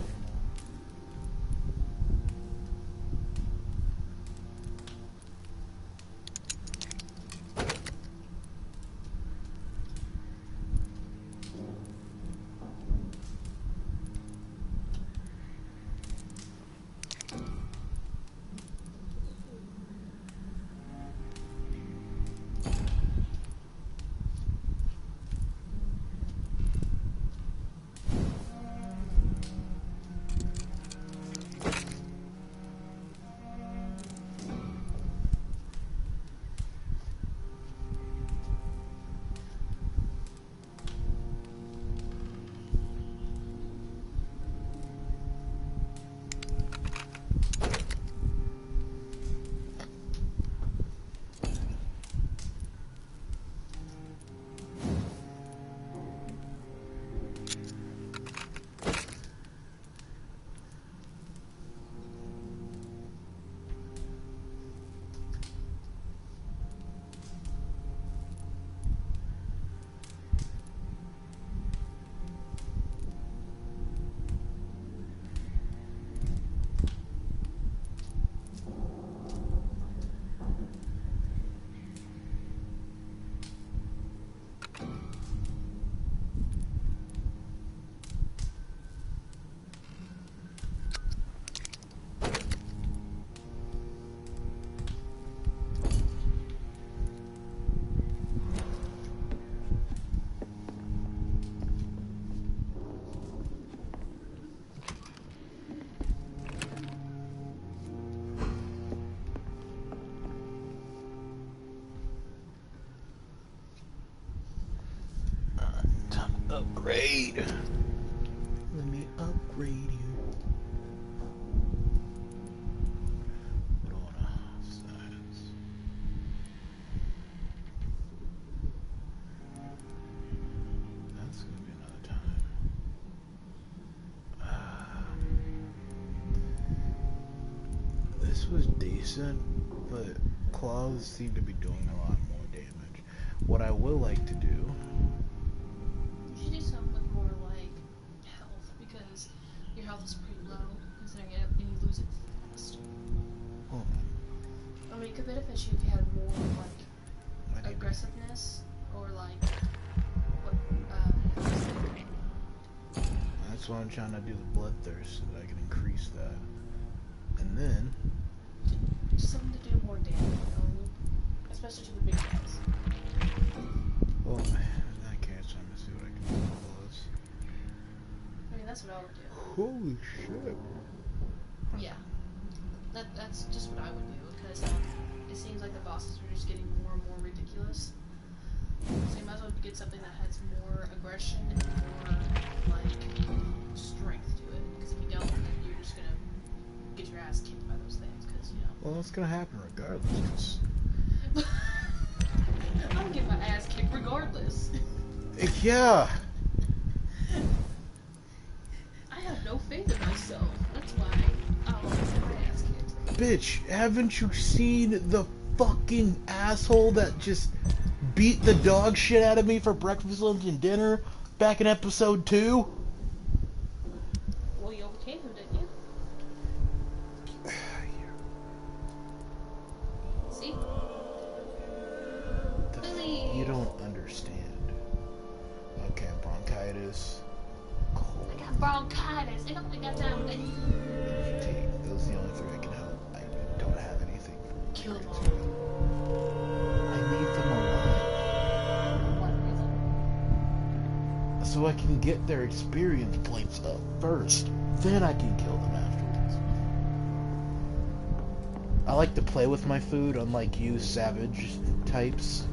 S2: upgrade. Let me upgrade you. Put on a size. That's gonna be another time. This was decent, but claws seem to be doing a lot more damage. What I will like to do.
S1: You should do something with more like health, because your health is pretty low considering it, and you lose it fast.
S2: Oh.
S1: I mean, it could benefit you if you had more like aggressiveness or like what.
S2: That's why I'm trying to do the bloodthirst so that I can increase that, and then
S1: Just something to do more damage, you know, especially to the big guys.
S2: Well, in that case, I'm gonna see what I can do with this.
S1: I mean, that's what I would do.
S2: Holy shit.
S1: Yeah. That's just what I would do, because it seems like the bosses are just getting more and more ridiculous. So you might as well get something that has more aggression and more, like, strength to it. Because if you don't, then you're just gonna get your ass kicked by those things, because, you know.
S2: Well, that's gonna happen regardless.
S1: I'm gonna get my ass kicked regardless.
S2: Yeah.
S1: I have no faith in myself. That's why I'll always get my ass kicked.
S2: Bitch, haven't you seen the fucking asshole that just beat the dog shit out of me for breakfast, lunch, and dinner back in episode 2?
S1: Well, you overcame him, didn't you? See?
S2: You don't understand. Okay, bronchitis, cold.
S1: I got bronchitis. I got goddamn.
S2: Those are the only 3 I can help. I don't have anything.
S1: Kill them all.
S2: I need them alive.
S1: What reason?
S2: So I can get their experience points up first. Then I can kill them afterwards. I like to play with my food, unlike you savage types.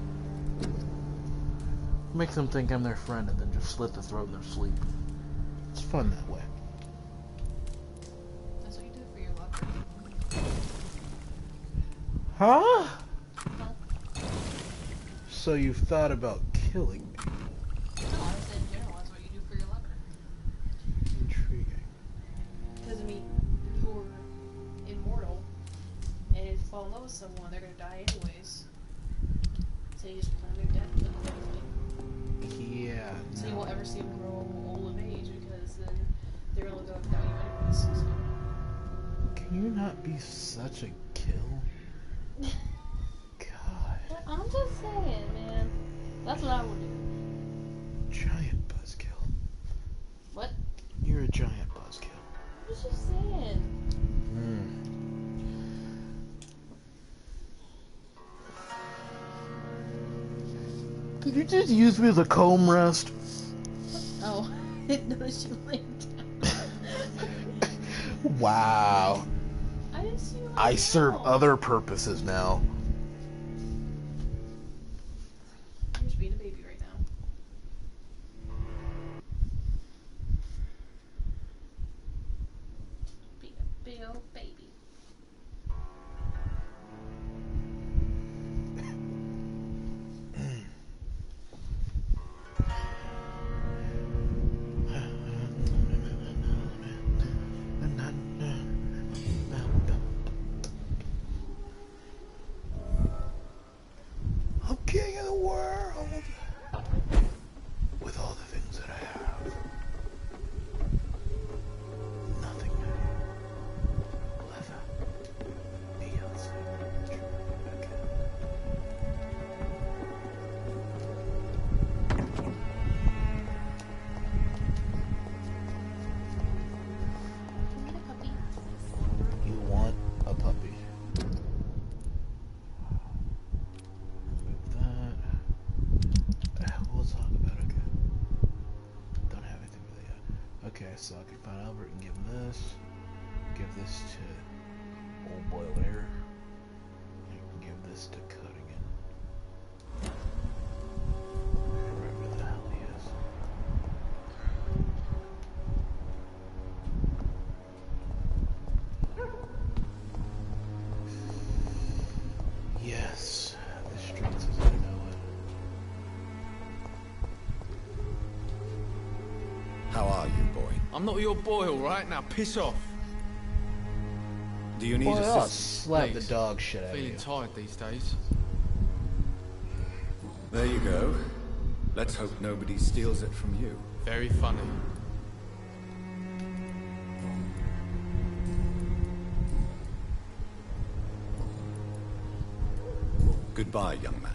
S2: Make them think I'm their friend and then just slit the throat in their sleep. It's fun that way.
S1: That's what you do for your lover.
S2: Huh?
S1: Huh?
S2: So you've thought about killing me?
S1: No, I said in general, that's what you do for your lover.
S2: Intriguing.
S1: Because, I mean, you're immortal, and if you fall in love with someone, they're gonna die anyways. So you just plan their death with everything.
S2: Yeah.
S1: So
S2: no.
S1: you won't ever see them grow old of age, because then they're gonna go without you anyways. So.
S2: Can you not be such a kill? God.
S1: I'm just saying, man. That's what I would do.
S2: Giant buzzkill.
S1: What?
S2: You're a giant buzzkill.
S1: I was just saying.
S2: Did you just use me as a comb rest?
S1: Oh, I didn't notice you laying down.
S2: Wow.
S1: I didn't see you laying
S2: I serve
S1: down.
S2: other purposes now.
S1: You're just being a baby right now. Being a big old baby.
S2: I'm king of the world with all the things that I have. Nothing new. Leather. Beyonce.
S1: Give me the puppy.
S2: You want a puppy? With that, we'll talk about it. Okay. Don't have anything really yet. Okay, so I can find Albert and give him this. Give this to old boy over there. And give this to Cuttigan. Wherever the hell he is.
S6: I'm not your boy, alright? Now piss off.
S3: Do you need
S2: Boy, I'll
S3: assistance?
S2: slap the
S6: Please.
S2: dog shit out of
S6: Feeling
S2: you.
S6: tired these days.
S3: There you go. Let's hope nobody steals it from you.
S6: Very funny.
S3: Goodbye, young man.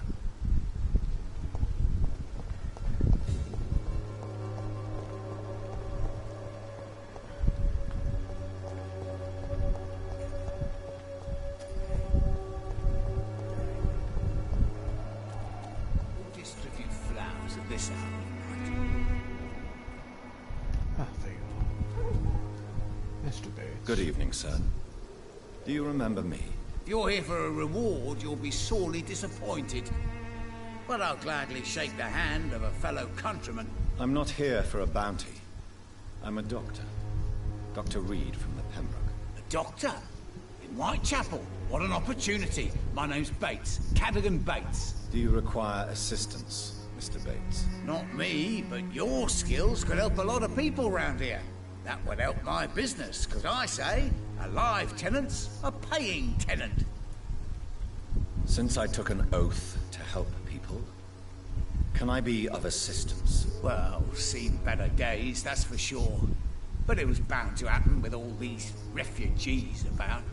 S8: Distribute flowers at this hour of night.
S2: Ah, there you go. Mr. Bates.
S3: Good evening, sir. Do you remember me?
S8: If you're here for a reward, you'll be sorely disappointed. But I'll gladly shake the hand of a fellow countryman.
S3: I'm not here for a bounty. I'm a doctor. Dr. Reed from the Pembroke.
S8: A doctor? In Whitechapel? What an opportunity. My name's Bates. Cadogan Bates.
S3: Do you require assistance, Mr. Bates?
S8: Not me, but your skills could help a lot of people round here. That would help my business, because I say, a live tenant's a paying tenant.
S3: Since I took an oath to help people, can I be of assistance?
S8: Well, seen better days, that's for sure. But it was bound to happen with all these refugees about.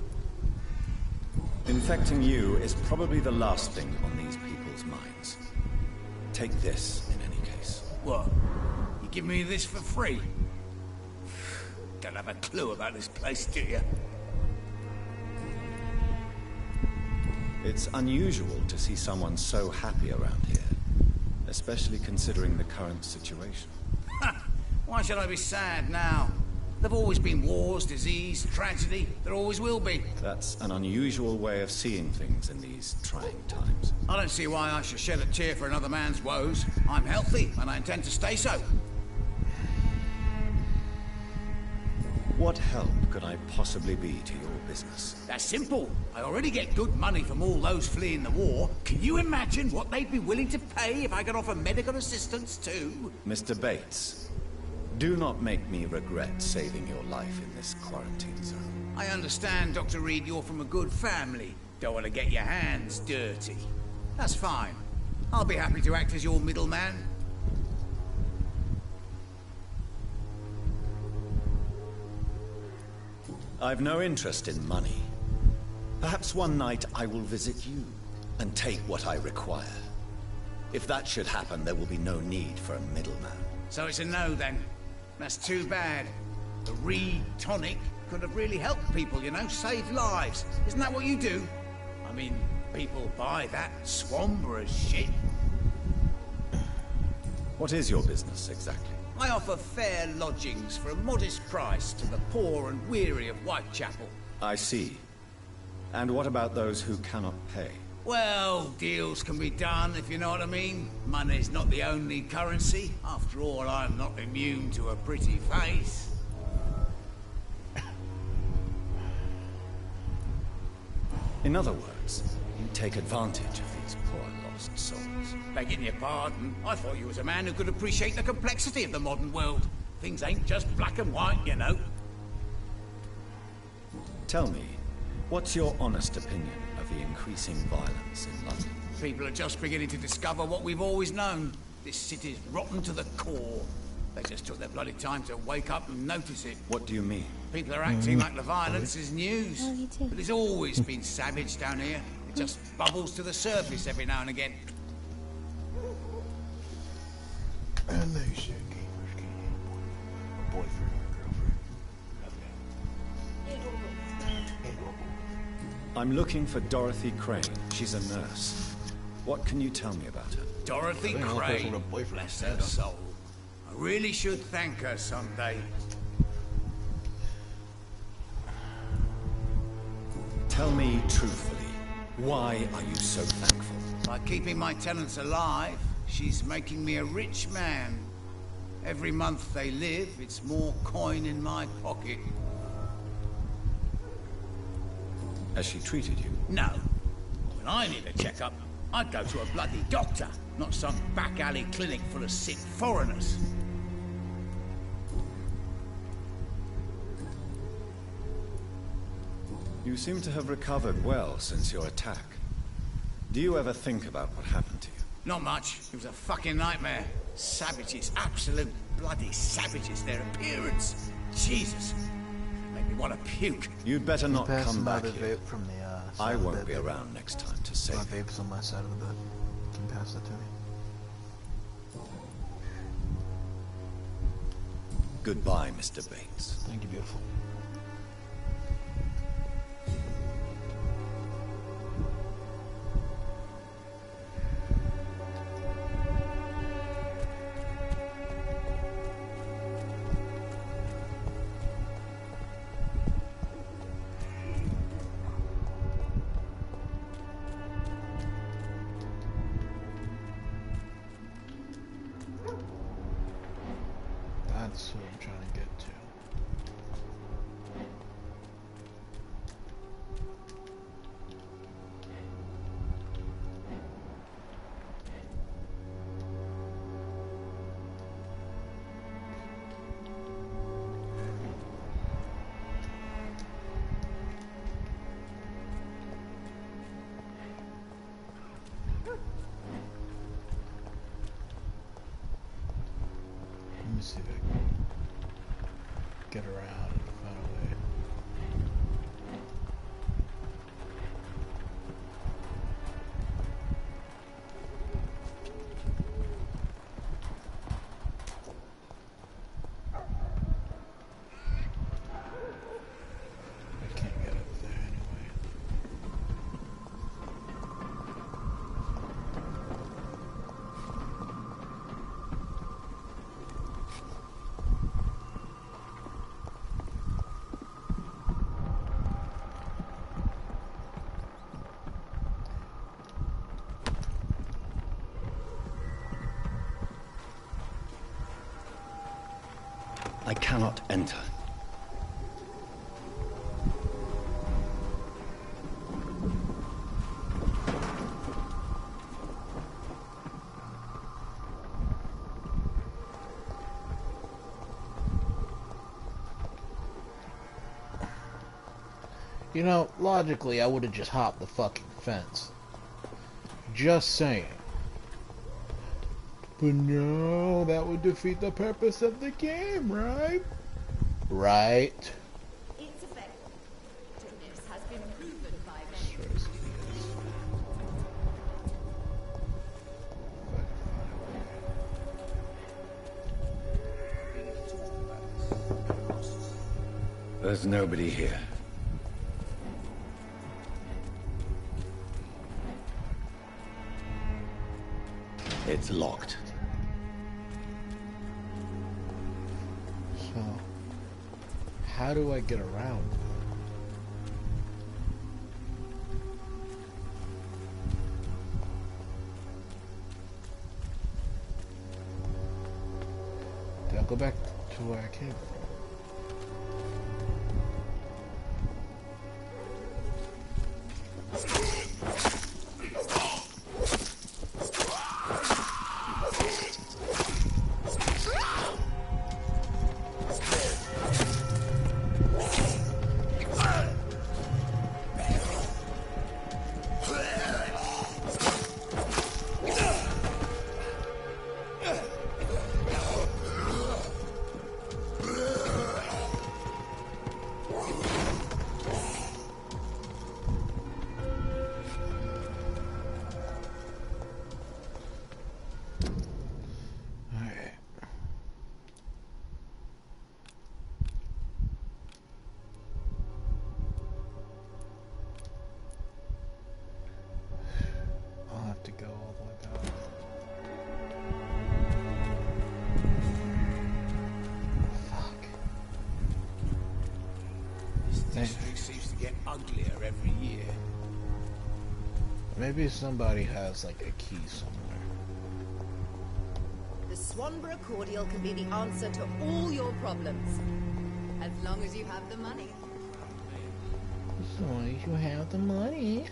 S3: Infecting you is probably the last thing on these people's minds. Take this, in any case.
S8: What? You give me this for free? Don't have a clue about this place, do you?
S3: It's unusual to see someone so happy around here, especially considering the current situation.
S8: Why should I be sad now? There've always been wars, disease, tragedy. There always will be.
S3: That's an unusual way of seeing things in these trying times.
S8: I don't see why I should shed a tear for another man's woes. I'm healthy, and I intend to stay so.
S3: What help could I possibly be to your business?
S8: That's simple. I already get good money from all those fleeing the war. Can you imagine what they'd be willing to pay if I could offer medical assistance too?
S3: Mr. Bates, do not make me regret saving your life in this quarantine zone.
S8: I understand, Dr. Reed, you're from a good family. Don't want to get your hands dirty. That's fine. I'll be happy to act as your middleman.
S3: I've no interest in money. Perhaps one night I will visit you and take what I require. If that should happen, there will be no need for a middleman.
S8: So it's a no then. That's too bad. The Reed tonic could have really helped people, you know, saved lives. Isn't that what you do? I mean, people buy that swamper's shit.
S3: What is your business exactly?
S8: I offer fair lodgings for a modest price to the poor and weary of Whitechapel.
S3: I see. And what about those who cannot pay?
S8: Well, deals can be done, if you know what I mean. Money's not the only currency. After all, I'm not immune to a pretty face.
S3: In other words, you take advantage of these poor lost souls.
S8: Begging your pardon, I thought you was a man who could appreciate the complexity of the modern world. Things ain't just black and white, you know.
S3: Tell me, what's your honest opinion of the increasing violence in London?
S8: People are just beginning to discover what we've always known. This city's rotten to the core. They just took their bloody time to wake up and notice it.
S3: What do you mean?
S8: People are acting like the violence is news. But it's always been savage down here. It just bubbles to the surface every now and again.
S2: And they said gamers can't have boyfriend or girlfriend.
S3: I'm looking for Dorothy Crane. She's a nurse. What can you tell me about her?
S8: Dorothy Crane, bless her soul. I really should thank her someday.
S3: Tell me truthfully, why are you so thankful?
S8: By keeping my tenants alive, she's making me a rich man. Every month they live, it's more coin in my pocket.
S3: Has she treated you?
S8: No. When I need a checkup, I'd go to a bloody doctor, not some back alley clinic full of sick foreigners.
S3: You seem to have recovered well since your attack. Do you ever think about what happened to you?
S8: Not much. It was a fucking nightmare. Savages, absolute bloody savages. Their appearance, Jesus, make me want to puke.
S3: You'd better not
S2: Pass
S3: come back
S2: another
S3: here.
S2: vape from the
S3: I
S2: side of
S3: won't
S2: the
S3: be
S2: bed.
S3: around next time to save
S2: My
S3: you.
S2: vape's on my side of the bed. Can you pass that to me?
S3: Goodbye, Mr. Bates.
S2: Thank you, beautiful. That's what I'm trying to get to. Let me see if I can get around and find a way. I can't get up there anyway.
S3: I cannot enter.
S2: You know, logically, I would have just hopped the fucking fence. Just saying. But no, that would defeat the purpose of the game, right? Right.
S7: Its effectiveness has been proven by
S2: Sure
S7: many.
S2: as he is. If I can find a way.
S3: There's nobody here. It's locked.
S2: So, how do I get around? Do I go back to where I came from? Alright. I'll have to go all the way back. Fuck.
S8: This
S2: Man.
S8: district seems to get uglier every year.
S2: Maybe somebody has like a key somewhere.
S11: The Swanborough cordial can be the answer to all your problems. As long as you have the money.
S2: As long as you have the money.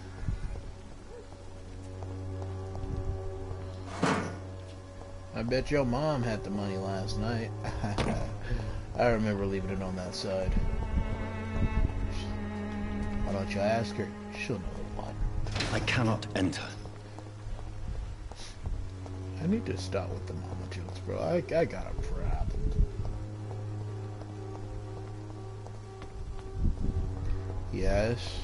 S2: I bet your mom had the money last night. I remember leaving it on that side. Why don't you ask her? She'll know what.
S3: I cannot enter.
S2: I need to stop with the mama jokes, bro. I got a problem. Yes.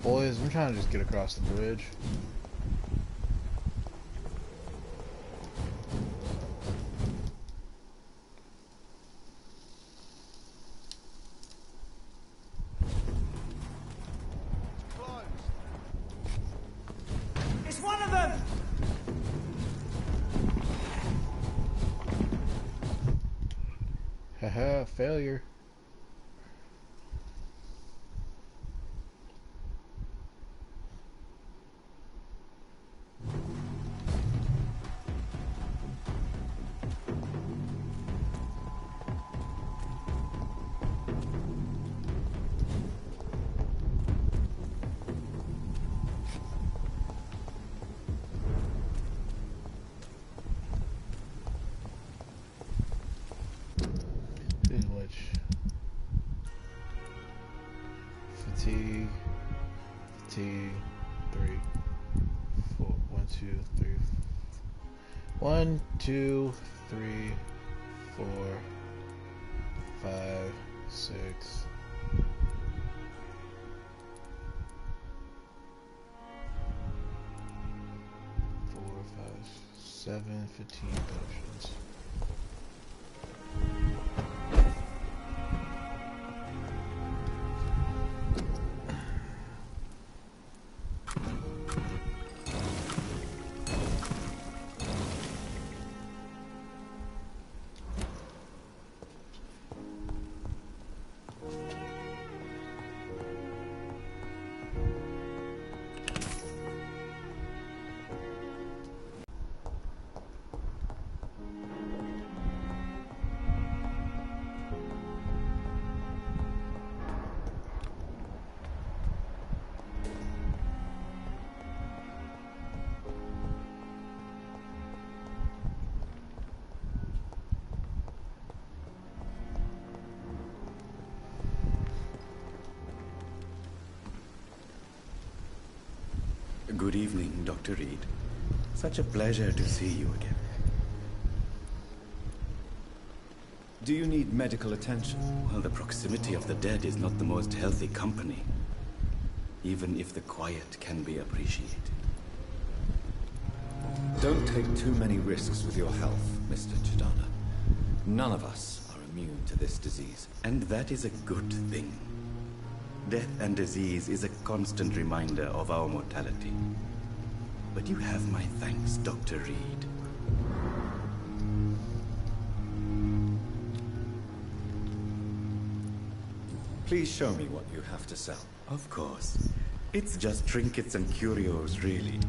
S2: Boys, I'm trying to just get across the bridge.
S8: It's one of them!
S2: Haha, failure. Fatigue, 3, 4, 1, 2, 3, 1, 2, 3, 4, 5, 6. 4, 5, 7 fatigue potions.
S3: Good evening, Dr. Reed. Such a pleasure to see you again. Do you need medical attention?
S12: Well, the proximity of the dead is not the most healthy company, even if the quiet can be appreciated.
S3: Don't take too many risks with your health, Mr. Chidana. None of us are immune to this disease.
S12: And that is a good thing. Death and disease is a constant reminder of our mortality. But you have my thanks, Dr. Reed.
S3: Please show me what you have to sell.
S12: Of course. It's just trinkets and curios, really.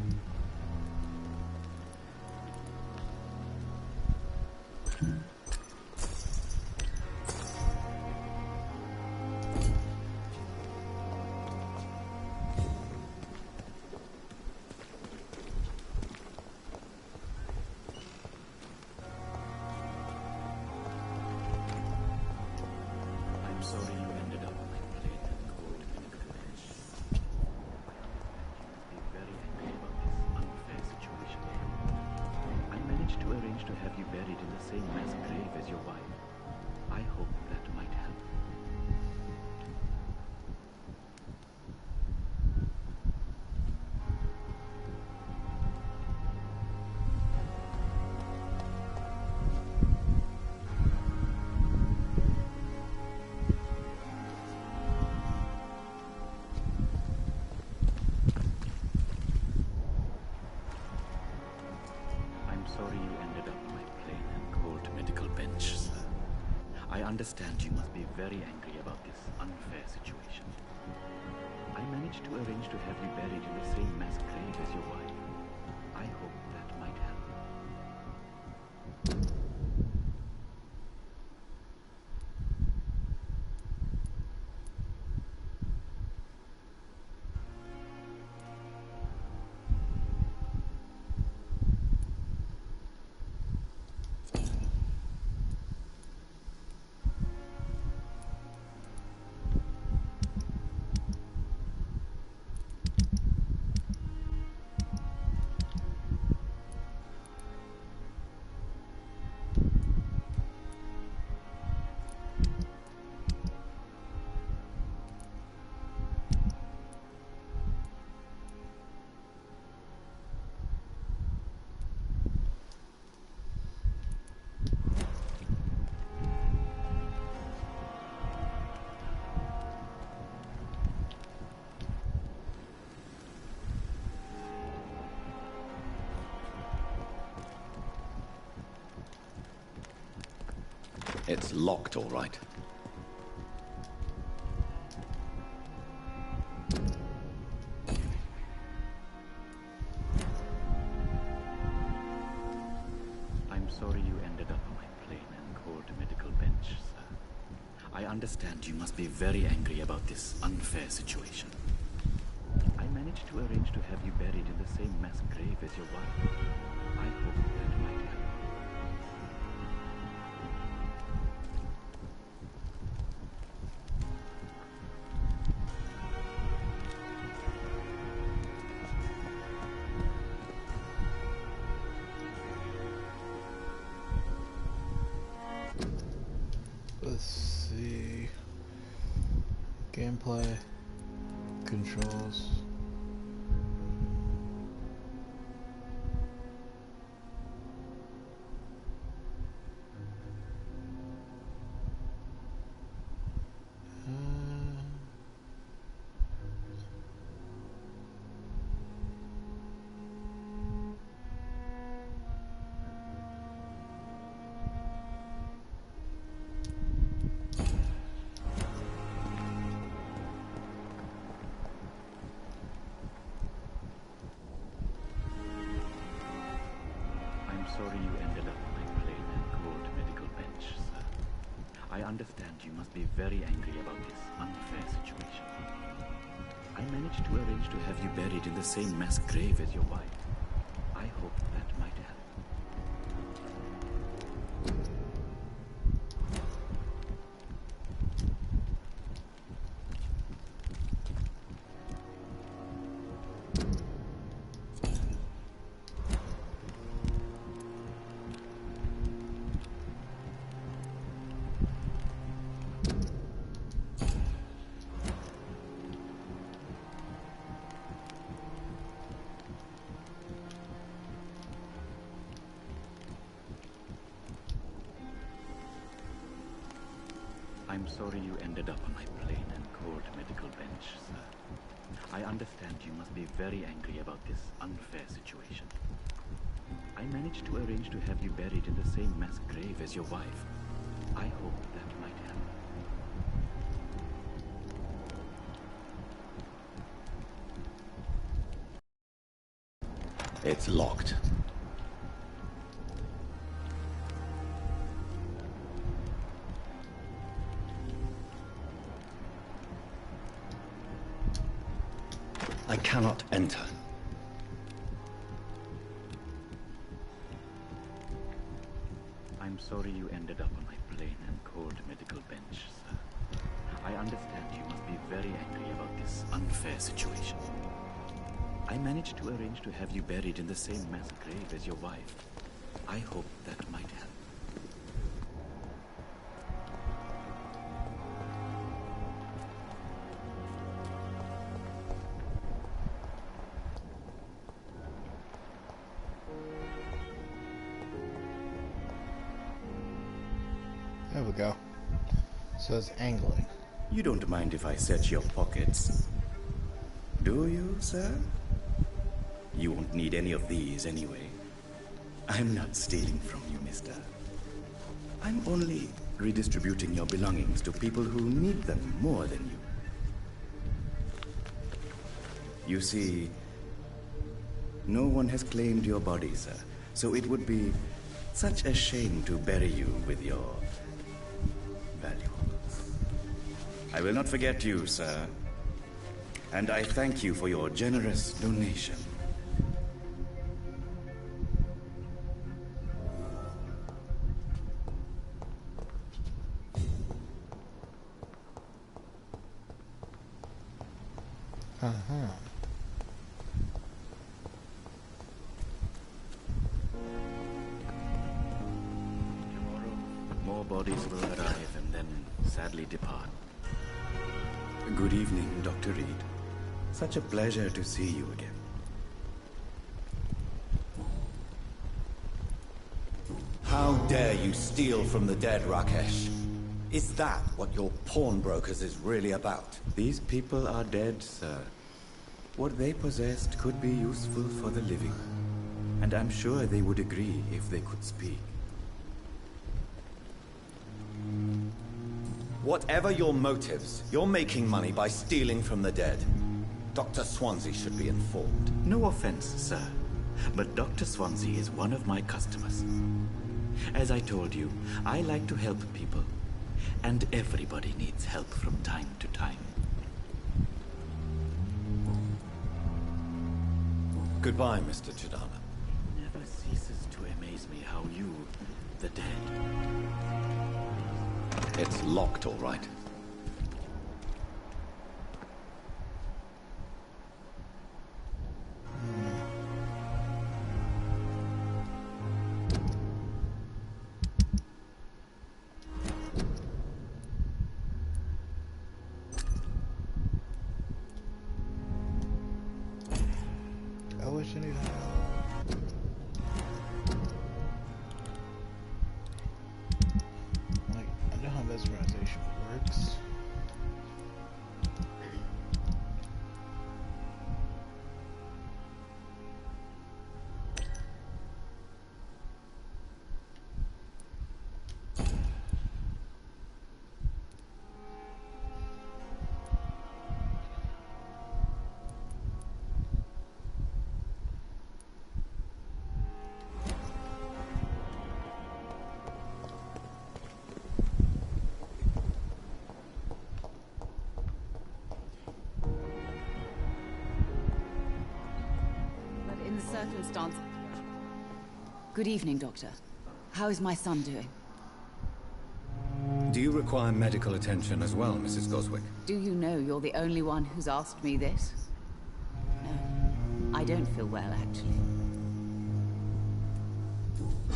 S12: I understand you must be very angry about this unfair situation. I managed to arrange to have you buried in the same mass grave as your wife. I hope that might help.
S3: It's locked, all right.
S12: I'm sorry you ended up on my plain and cold medical bench, sir. I understand you must be very angry about this unfair situation. I managed to arrange to have you buried in the same mass grave as your wife. I hope that might help.
S2: Let's see. Gameplay. Controls.
S12: I'm sorry you ended up on my plain and cold medical bench, sir. I understand you must be very angry about this unfair situation. I managed to arrange to have you buried in the same mass grave as your wife. I hope that might help. I'm sorry you ended up on my plain and cold medical bench, sir. I understand you must be very angry about this unfair situation. I managed to arrange to have you buried in the same mass grave as your wife. I hope that might help.
S3: It's locked. I cannot enter.
S12: I'm sorry you ended up on my plain and cold medical bench, sir. I understand you must be very angry about this unfair situation. I managed to arrange to have you buried in the same mass grave as your wife. I hope that might help.
S2: There we go. So it's angling.
S13: You don't mind if I search your pockets, do you, sir? You won't need any of these anyway. I'm not stealing from you, mister. I'm only redistributing your belongings to people who need them more than you. You see, no one has claimed your body, sir, so it would be such a shame to bury you with your valuables. I will not forget you, sir, and I thank you for your generous donation.
S12: Tomorrow, more bodies will arrive and then sadly depart.
S13: Good evening, Dr. Reed. Such a pleasure to see you again.
S14: How dare you steal from the dead, Rakesh? Is that what your pawnbrokers is really about?
S13: These people are dead, sir. What they possessed could be useful for the living. And I'm sure they would agree if they could speak.
S14: Whatever your motives, you're making money by stealing from the dead. Dr. Swansea should be informed.
S12: No offense, sir, but Dr. Swansea is one of my customers. As I told you, I like to help people, and everybody needs help from time to time.
S14: Goodbye, Mr. Chidana.
S12: It never ceases to amaze me how you, the dead...
S14: It's locked, all right.
S2: I wish I knew how. Like, I know how mesmerization works.
S15: Circumstance. Good evening, Doctor. How is my son doing?
S14: Do you require medical attention as well, Mrs. Goswick?
S15: Do you know you're the only one who's asked me this? No, I don't feel well, actually.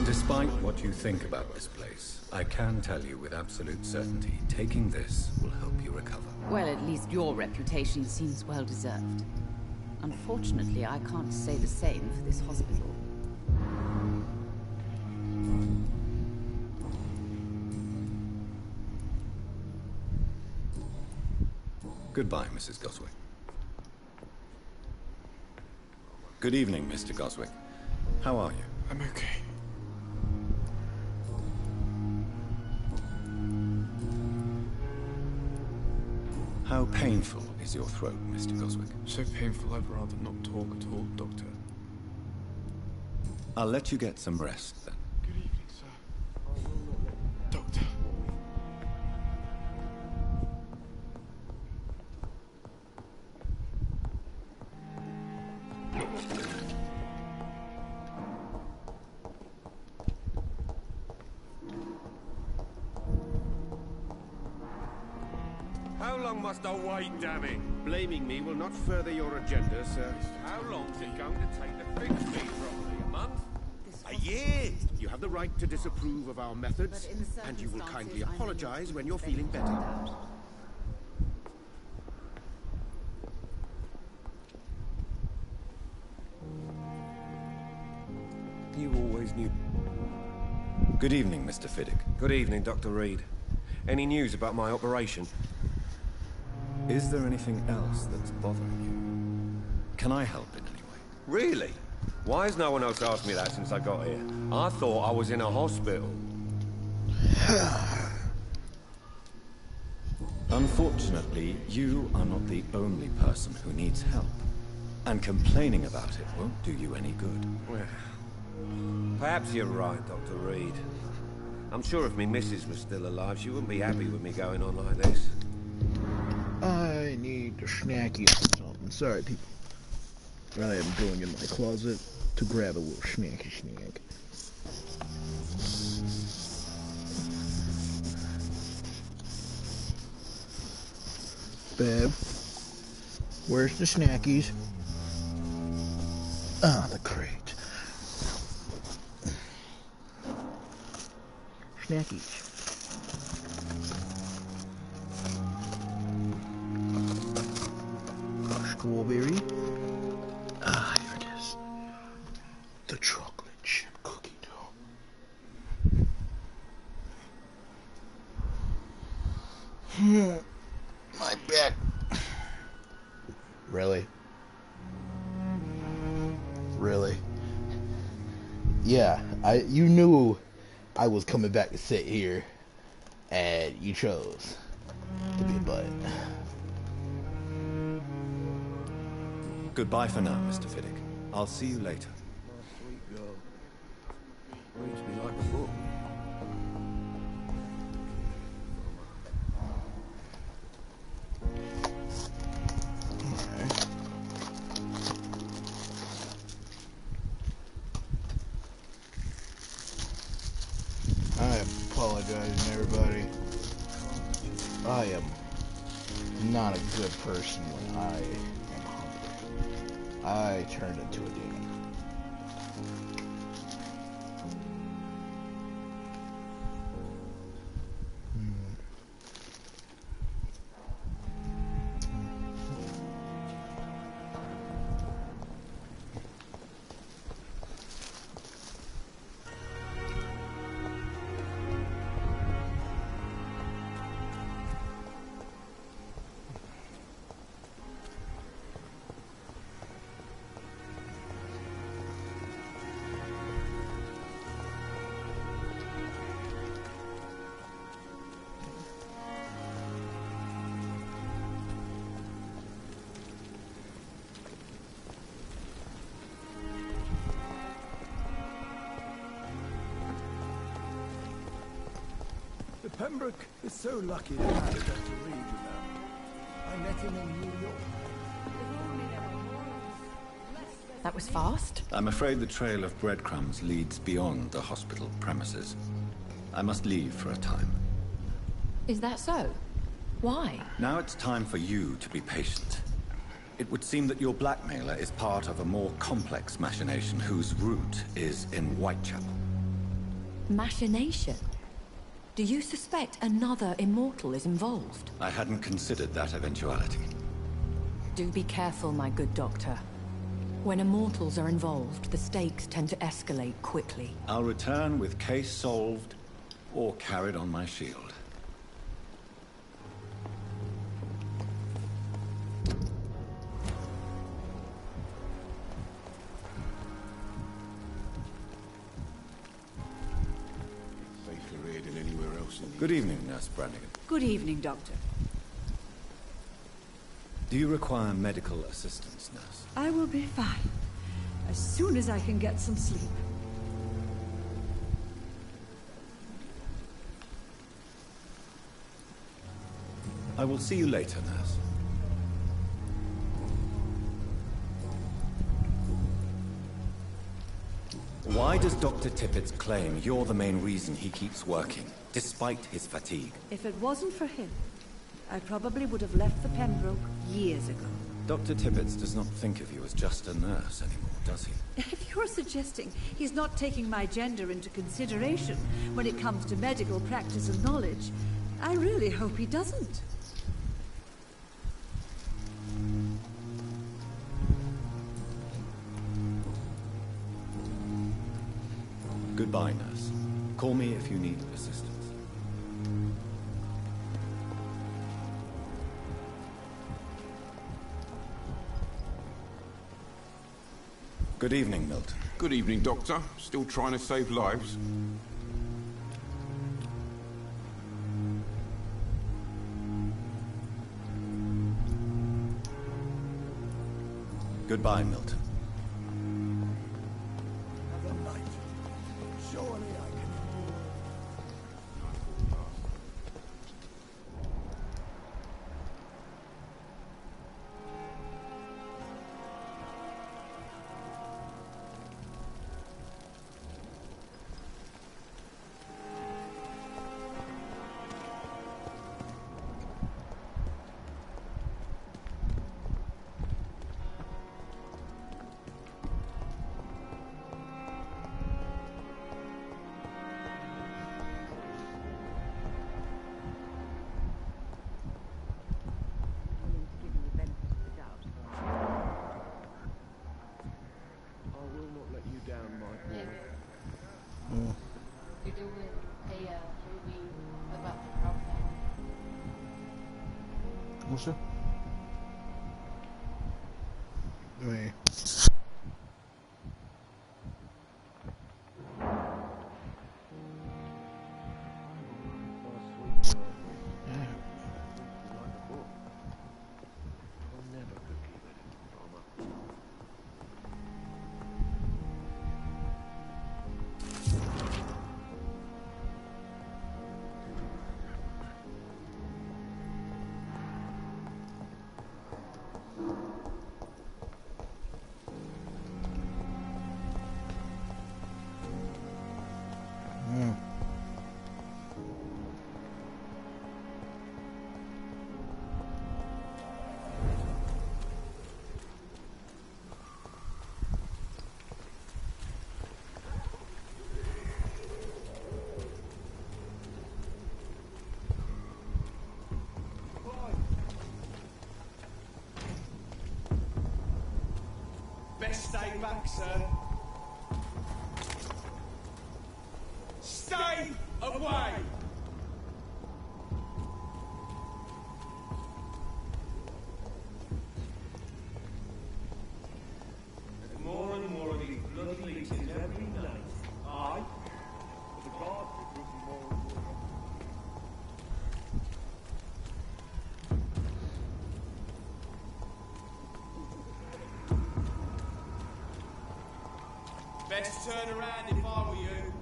S14: Despite what you think about this place, I can tell you with absolute certainty, taking this will help you recover.
S15: Well, at least your reputation seems well deserved. Unfortunately, I can't say the same for this hospital.
S14: Goodbye, Mrs. Goswick. Good evening, Mr. Goswick. How are you?
S6: I'm okay.
S14: How painful is your throat, Mr. Goswick?
S6: So painful I'd rather not talk at all, Doctor.
S14: I'll let you get some rest, then.
S6: Good evening, sir. Doctor.
S10: How long must I wait, damn it? Blaming me will not further your agenda, sir. How long's it going to take to fix me properly? A month? A year? You have the right to disapprove of our methods, and you will kindly apologize when you're feeling better. You always knew.
S14: Good evening, Mr. Fiddick.
S10: Good evening, Dr. Reed. Any news about my operation?
S14: Is there anything else that's bothering you? Can I help in any way?
S10: Really? Why has no one else asked me that since I got here? I thought I was in a hospital.
S14: Unfortunately, you are not the only person who needs help. And complaining about it won't do you any good.
S10: Well, perhaps you're right, Dr. Reed. I'm sure if me missus was still alive, she wouldn't be happy with me going on like this.
S2: I need a snacky or something. Sorry, people. I am going in my closet to grab a little snacky snack. Babe, where's the snackies? Ah, the crate. Snackies. Strawberry. Ah, here it is. The chocolate chip cookie dough. My back. Really? Really? Yeah, you knew I was coming back to sit here, and you chose. to be a bite.
S14: Goodbye for now, Mr. Fiddick. I'll see you later.
S5: Sweet girl. Reads me like a book.
S2: I apologize, everybody. I am not a good person when I am hungry. I turned into a demon.
S5: Pembroke is so lucky to have Dr. Reed around. I met him in New York.
S7: That was fast.
S3: I'm afraid the trail of breadcrumbs leads beyond the hospital premises. I must leave for a time.
S7: Is that so? Why?
S3: Now it's time for you to be patient. It would seem that your blackmailer is part of a more complex machination whose root is in Whitechapel.
S7: Machination? Do you suspect another immortal is involved?
S3: I hadn't considered that eventuality.
S7: Do be careful, my good doctor. When immortals are involved, the stakes tend to escalate quickly.
S3: I'll return with case solved or carried on my shield. Good evening, Nurse Brannigan.
S16: Good evening, Doctor.
S3: Do you require medical assistance, Nurse?
S16: I will be fine. As soon as I can get some sleep.
S3: I will see you later, Nurse. Why does Dr. Tippett's claim you're the main reason he keeps working, despite his fatigue?
S16: If it wasn't for him, I probably would have left the Pembroke years ago.
S3: Dr. Tippett does not think of you as just a nurse anymore, does he?
S16: If you're suggesting he's not taking my gender into consideration when it comes to medical practice and knowledge, I really hope he doesn't.
S3: Goodbye, nurse. Call me if you need assistance. Good evening, Milton.
S10: Good evening, Doctor. Still trying to save lives?
S3: Goodbye, Milton.
S5: Another night. Surely I can endure.
S1: You're doing a movie about the Proud Family.
S2: What's that? Me.
S6: back, sir. Stay away!
S4: There's more and more of these bloody leeches every night. Aye. But the guards are recruiting more and more.
S6: Best turn around if I were you.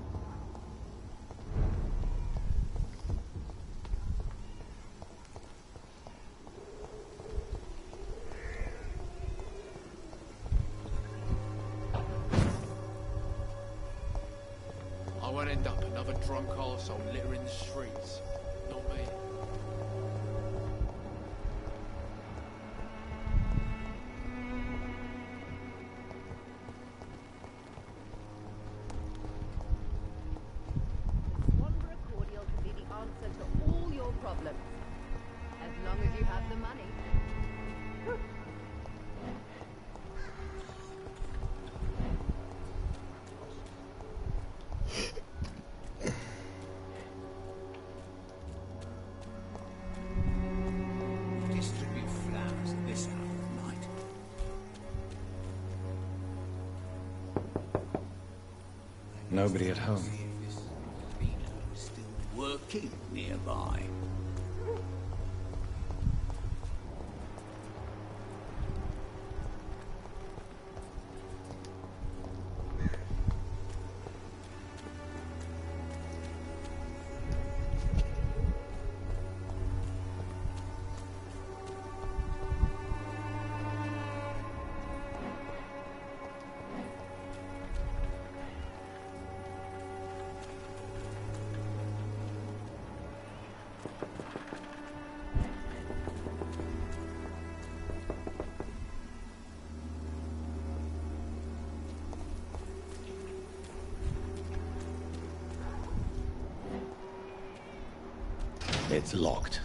S6: I won't end up another drunk arsehole littering the streets. Not me.
S11: Wanderer cordial can be the answer to all your problems. As long as you have the money.
S8: Distribute flowers at this hour of night.
S3: Nobody at home.
S8: See if this Vino is still working nearby.
S3: It's locked.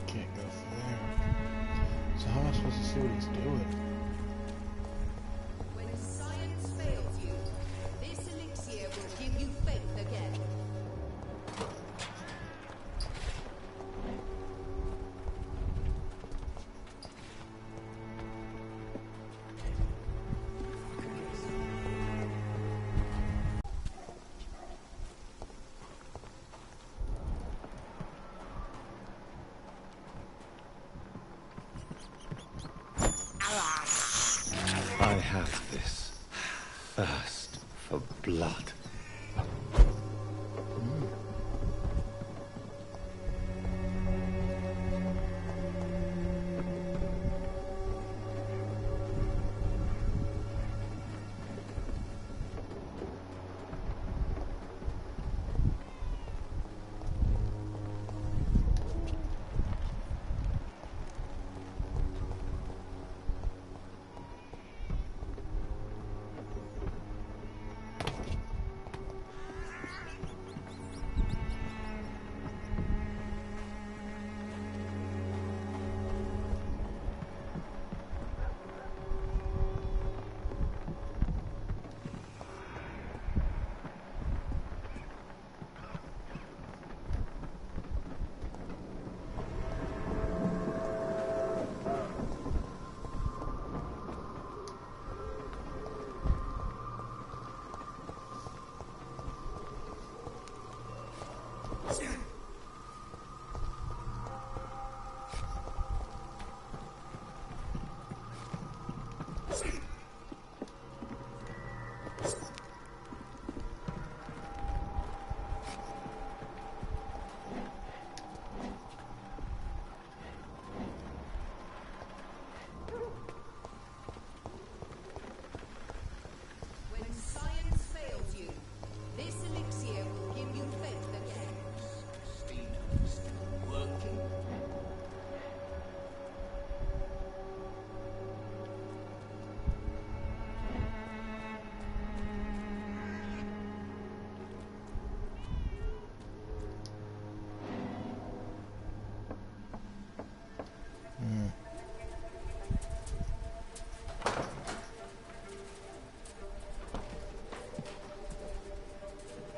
S2: Can't go through there. So how am I supposed to see what he's doing?
S11: When science fails you, this elixir will give you faith again.
S3: I have this thirst for blood.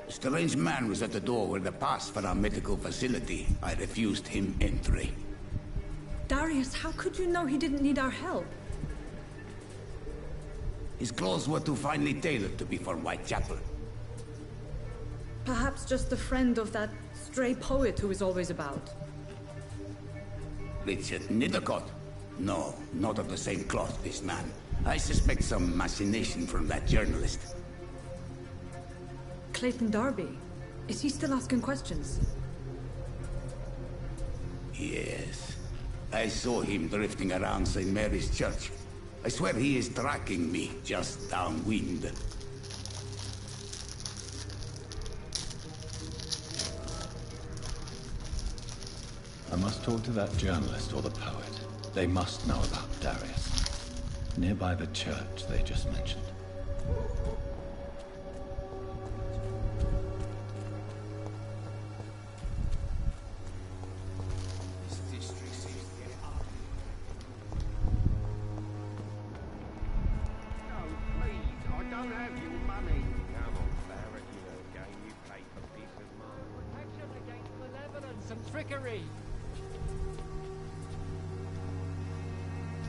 S8: A strange man was at the door with a pass for our medical facility. I refused him entry.
S16: Darius, how could you know he didn't need our help?
S8: His clothes were too finely tailored to be for Whitechapel.
S16: Perhaps just a friend of that stray poet who is always about.
S8: Richard Nithercott? No, not of the same cloth, this man. I suspect some machination from that journalist.
S16: Clayton Darby. Is he still asking questions?
S8: Yes. I saw him drifting around St. Mary's Church. I swear he is tracking me, just downwind.
S3: I must talk to that journalist or the poet. They must know about Darius. Nearby the church they just mentioned.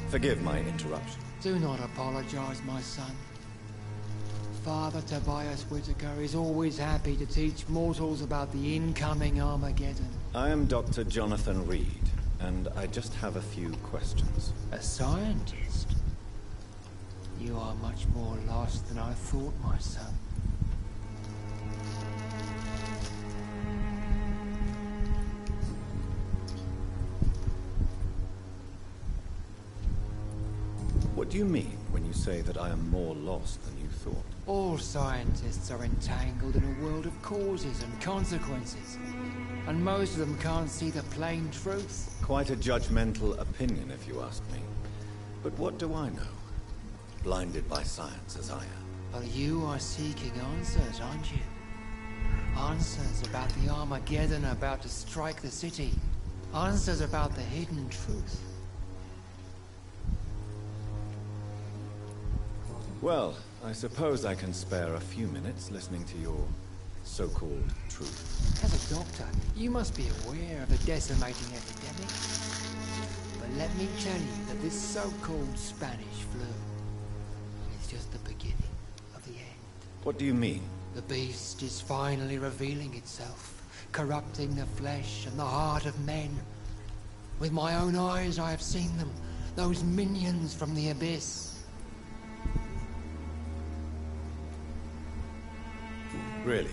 S3: Forgive my interruption.
S17: Do not apologize, my son. Father Tobias Whitaker is always happy to teach mortals about the incoming Armageddon.
S3: I am Dr. Jonathan Reed, and I just have a few questions.
S17: A scientist? You are much more lost than I thought, my son.
S3: What do you mean when you say that I am more lost than you thought?
S17: All scientists are entangled in a world of causes and consequences. And most of them can't see the plain truth.
S3: Quite a judgmental opinion, if you ask me. But what do I know? Blinded by science as I am.
S17: Well, you are seeking answers, aren't you? Answers about the Armageddon about to strike the city. Answers about the hidden truth.
S3: Well, I suppose I can spare a few minutes listening to your so-called truth.
S17: As a doctor, you must be aware of the decimating epidemic. But let me tell you that this so-called Spanish flu is just the beginning of the end.
S3: What do you mean?
S17: The beast is finally revealing itself, corrupting the flesh and the heart of men. With my own eyes I have seen them, those minions from the abyss.
S3: Really?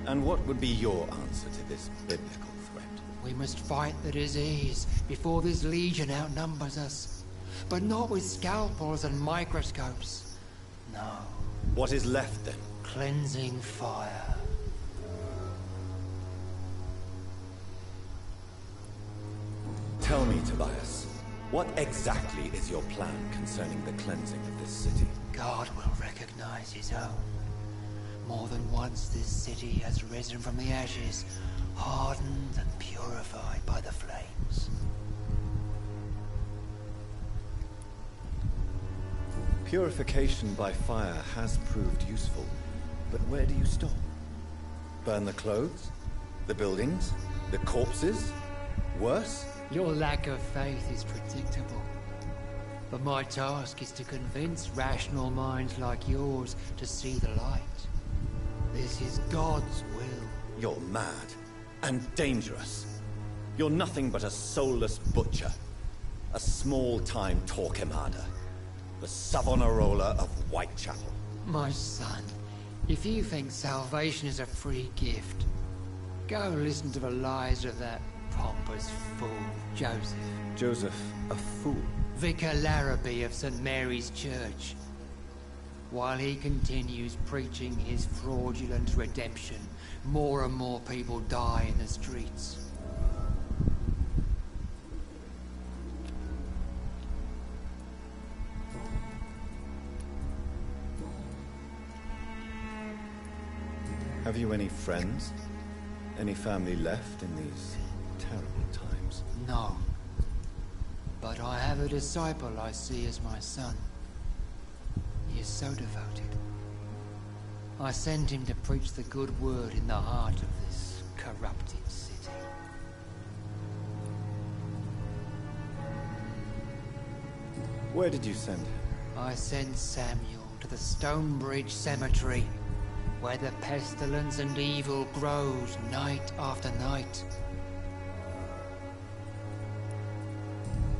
S3: And what would be your answer to this biblical threat?
S17: We must fight the disease before this legion outnumbers us. But not with scalpels and microscopes. No.
S3: What is left then?
S17: Cleansing fire.
S3: Tell me, Tobias, what exactly is your plan concerning the cleansing of this city?
S17: God will recognize his own. More than once this city has risen from the ashes, hardened and purified by the flames.
S3: Purification by fire has proved useful, but where do you stop? Burn the clothes? The buildings? The corpses? Worse?
S17: Your lack of faith is predictable. But my task is to convince rational minds like yours to see the light. This is God's will.
S3: You're mad. And dangerous. You're nothing but a soulless butcher. A small-time Torquemada. The Savonarola of Whitechapel.
S17: My son, if you think salvation is a free gift, go listen to the lies of that pompous fool, Joseph.
S3: Joseph, a fool?
S17: Vicar Larrabee of St. Mary's Church. While he continues preaching his fraudulent redemption, more and more people die in the streets.
S3: Have you any friends? Any family left in these terrible times?
S17: No. But I have a disciple I see as my son. He is so devoted. I sent him to preach the good word in the heart of this corrupted city.
S3: Where did you send him?
S17: I sent Samuel to the Stonebridge Cemetery, where the pestilence and evil grows night after night.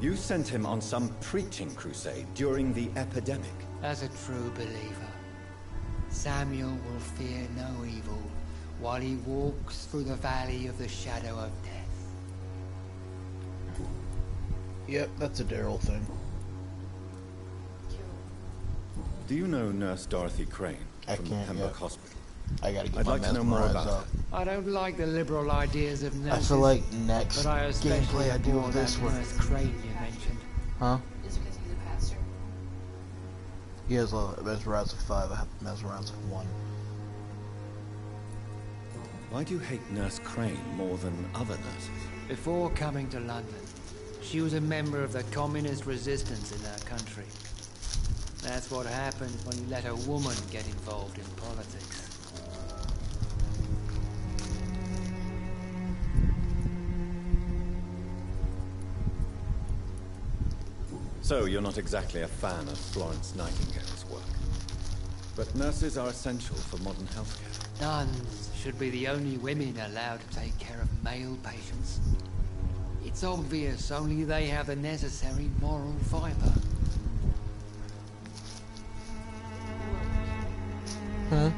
S3: You sent him on some preaching crusade during the epidemic.
S17: As a true believer, Samuel will fear no evil while he walks through the valley of the shadow of death.
S2: Yep, that's a Daryl thing.
S3: Do you know Nurse Dorothy Crane from the Pembroke Hospital?
S2: I gotta get
S3: I'd
S2: my
S3: like to know more
S2: mesmerize
S3: about
S2: up.
S3: her.
S17: I don't like the liberal ideas of nurses.
S2: I feel like next
S17: but I especially
S2: gameplay I do
S17: abhor
S2: of this
S17: that
S2: one.
S17: Nurse Crane you mentioned.
S2: Huh?
S1: Is it because he's a pastor?
S2: He has a mesmerize of 5, I have mesmerize of 1.
S3: Why do you hate Nurse Crane more than other nurses?
S17: Before coming to London, she was a member of the communist resistance in her country. That's what happens when you let a woman get involved in politics.
S3: So you're not exactly a fan of Florence Nightingale's work. But nurses are essential for modern healthcare.
S17: Nuns should be the only women allowed to take care of male patients. It's obvious only they have the necessary moral fiber.
S2: Huh?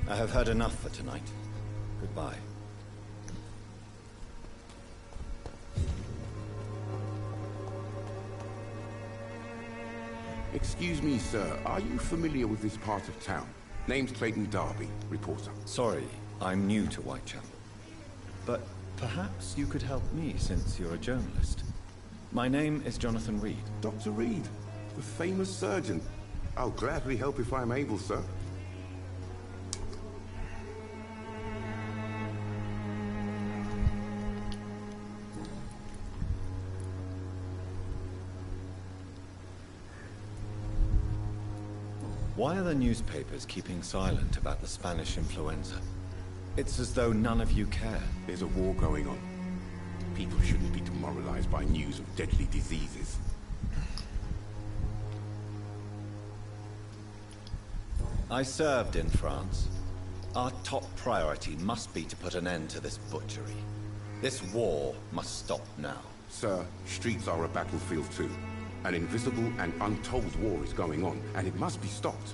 S3: I have heard enough for tonight. Goodbye.
S10: Excuse me, sir. Are you familiar with this part of town? Name's Clayton Darby, reporter.
S3: Sorry, I'm new to Whitechapel. But perhaps you could help me since you're a journalist. My name is Jonathan Reed.
S10: Dr. Reed, the famous surgeon. I'll gladly help if I'm able, sir.
S3: Why are the newspapers keeping silent about the Spanish influenza? It's as though none of you care.
S10: There's a war going on. People shouldn't be demoralized by news of deadly diseases.
S3: I served in France. Our top priority must be to put an end to this butchery. This war must stop now.
S10: Sir, streets are a battlefield too. An invisible and untold war is going on, and it must be stopped.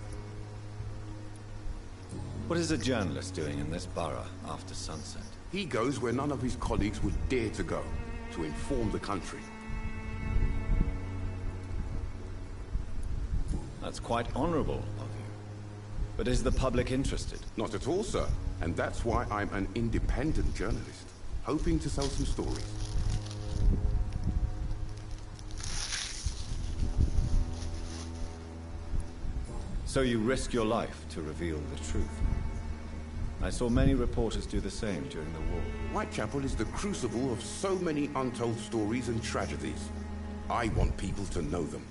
S3: What is a journalist doing in this borough after sunset?
S10: He goes where none of his colleagues would dare to go, to inform the country.
S3: That's quite honorable of you. But is the public interested?
S10: Not at all, sir. And that's why I'm an independent journalist, hoping to sell some stories.
S3: So you risk your life to reveal the truth. I saw many reporters do the same during the war.
S10: Whitechapel is the crucible of so many untold stories and tragedies. I want people to know them.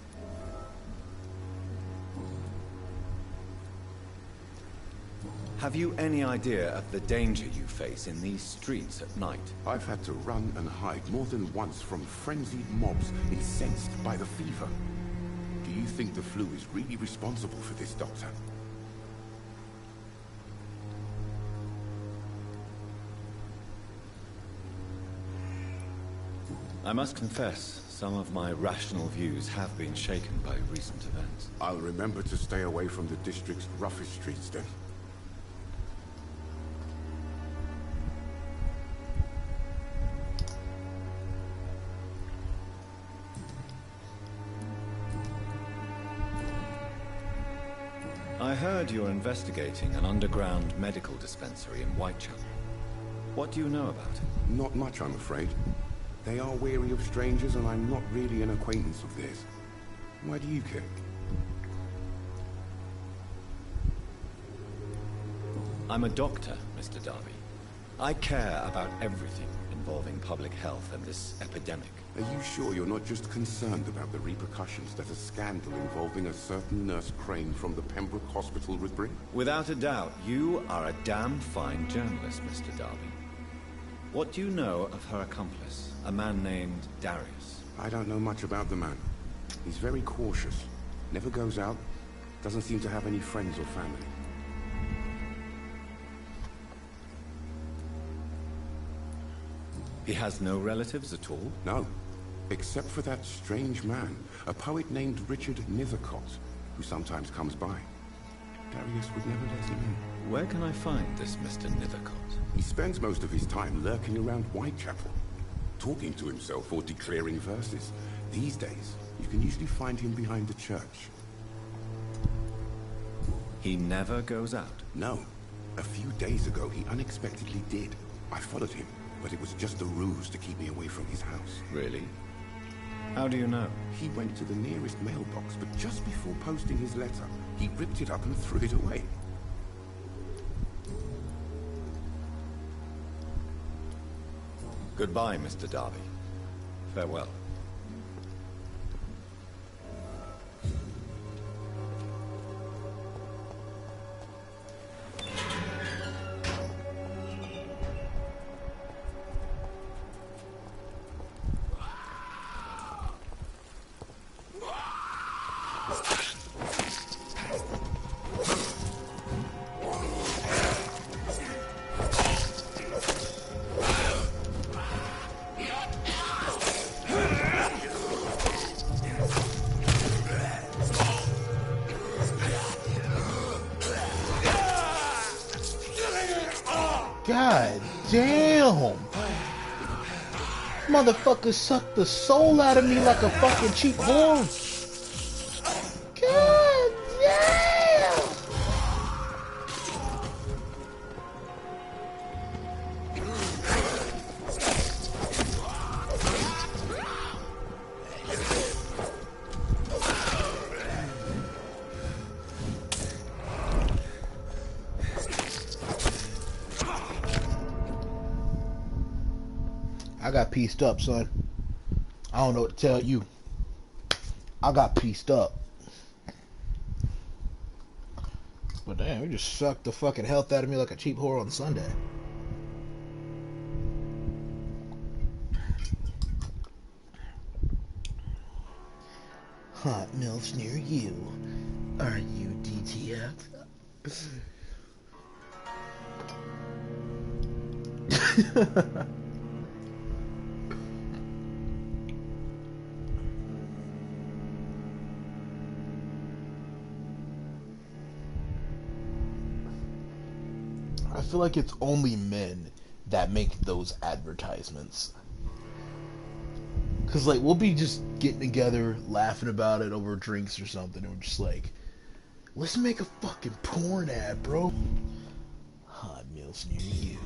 S3: Have you any idea of the danger you face in these streets at night?
S10: I've had to run and hide more than once from frenzied mobs incensed by the fever. Do you think the flu is really responsible for this, Doctor?
S3: I must confess, some of my rational views have been shaken by recent events.
S10: I'll remember to stay away from the district's roughest streets then.
S3: I heard you're investigating an underground medical dispensary in Whitechapel. What do you know about it?
S10: Not much, I'm afraid. They are wary of strangers, and I'm not really an acquaintance of theirs. Why do you care?
S3: I'm a doctor, Mr. Darby. I care about everything involving public health and this epidemic.
S10: Are you sure you're not just concerned about the repercussions that a scandal involving a certain Nurse Crane from the Pembroke Hospital would bring?
S3: Without a doubt, you are a damn fine journalist, Mr. Darby. What do you know of her accomplice, a man named Darius?
S10: I don't know much about the man. He's very cautious. Never goes out. Doesn't seem to have any friends or family.
S3: He has no relatives at all?
S10: No. Except for that strange man, a poet named Richard Nethercott, who sometimes comes by. Darius would never let him in.
S3: Where can I find this Mr. Nethercott?
S10: He spends most of his time lurking around Whitechapel, talking to himself or declaring verses. These days, you can usually find him behind the church.
S3: He never goes out?
S10: No. A few days ago, he unexpectedly did. I followed him, but it was just a ruse to keep me away from his house.
S3: Really? How do you know?
S10: He went to the nearest mailbox, but just before posting his letter, he ripped it up and threw it away.
S3: Goodbye, Mr. Darby. Farewell.
S2: God damn! Motherfucker sucked the soul out of me like a fucking cheap horn. God damn! I got pieced up, son. I don't know what to tell you. I got pieced up. But damn, you just sucked the fucking health out of me like a cheap whore on Sunday. Hot milfs near you. Are you DTF? I feel like it's only men that make those advertisements. Cause like we'll be just getting together, laughing about it over drinks or something, and we're just like, let's make a fucking porn ad, bro. Hot meals near you.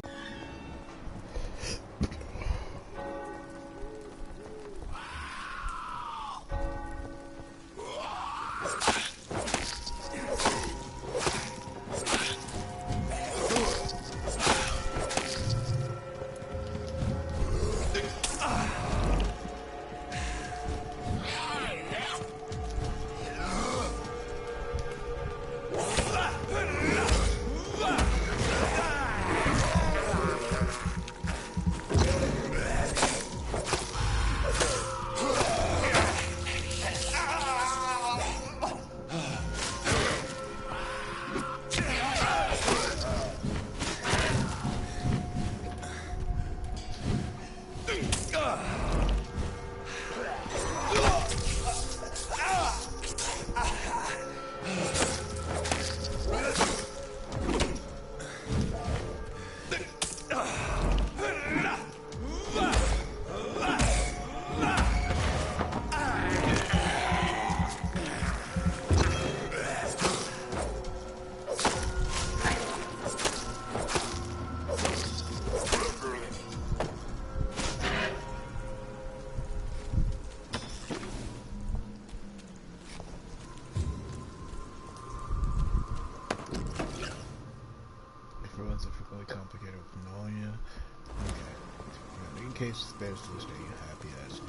S2: Really complicated with pneumonia. Okay. In case the bears to this day, you happy as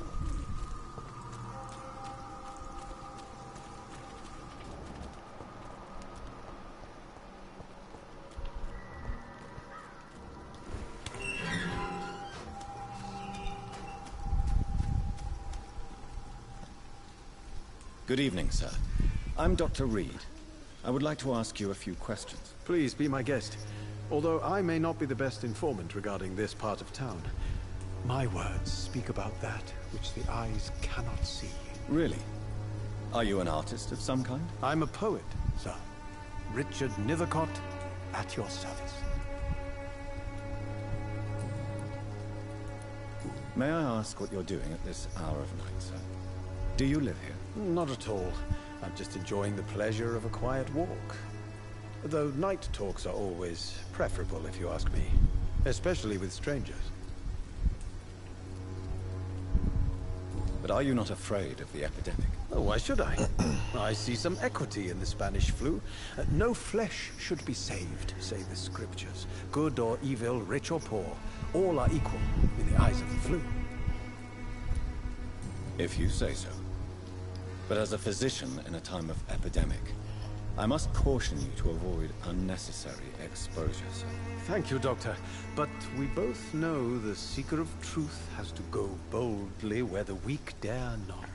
S3: Good evening, sir. I'm Dr. Reed. I would like to ask you a few questions.
S18: Please be my guest. Although I may not be the best informant regarding this part of town, my words speak about that which the eyes cannot see.
S3: Really? Are you an artist of some kind?
S18: I'm a poet, sir. Richard Nethercott, at your service.
S3: May I ask what you're doing at this hour of night, sir? Do you live here?
S18: Not at all. I'm just enjoying the pleasure of a quiet walk. Though night talks are always preferable, if you ask me. Especially with strangers.
S3: But are you not afraid of the epidemic?
S18: Oh, why should I? I see some equity in the Spanish flu. No flesh should be saved, say the scriptures. Good or evil, rich or poor, all are equal in the eyes of the flu.
S3: If you say so. But as a physician in a time of epidemic, I must caution you to avoid unnecessary exposure, sir.
S18: Thank you, Doctor. But we both know the seeker of truth has to go boldly where the weak dare not.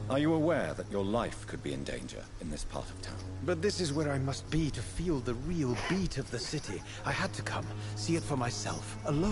S3: Are you aware that your life could be in danger in this part of town?
S18: But this is where I must be to feel the real beat of the city. I had to come, see it for myself, alone.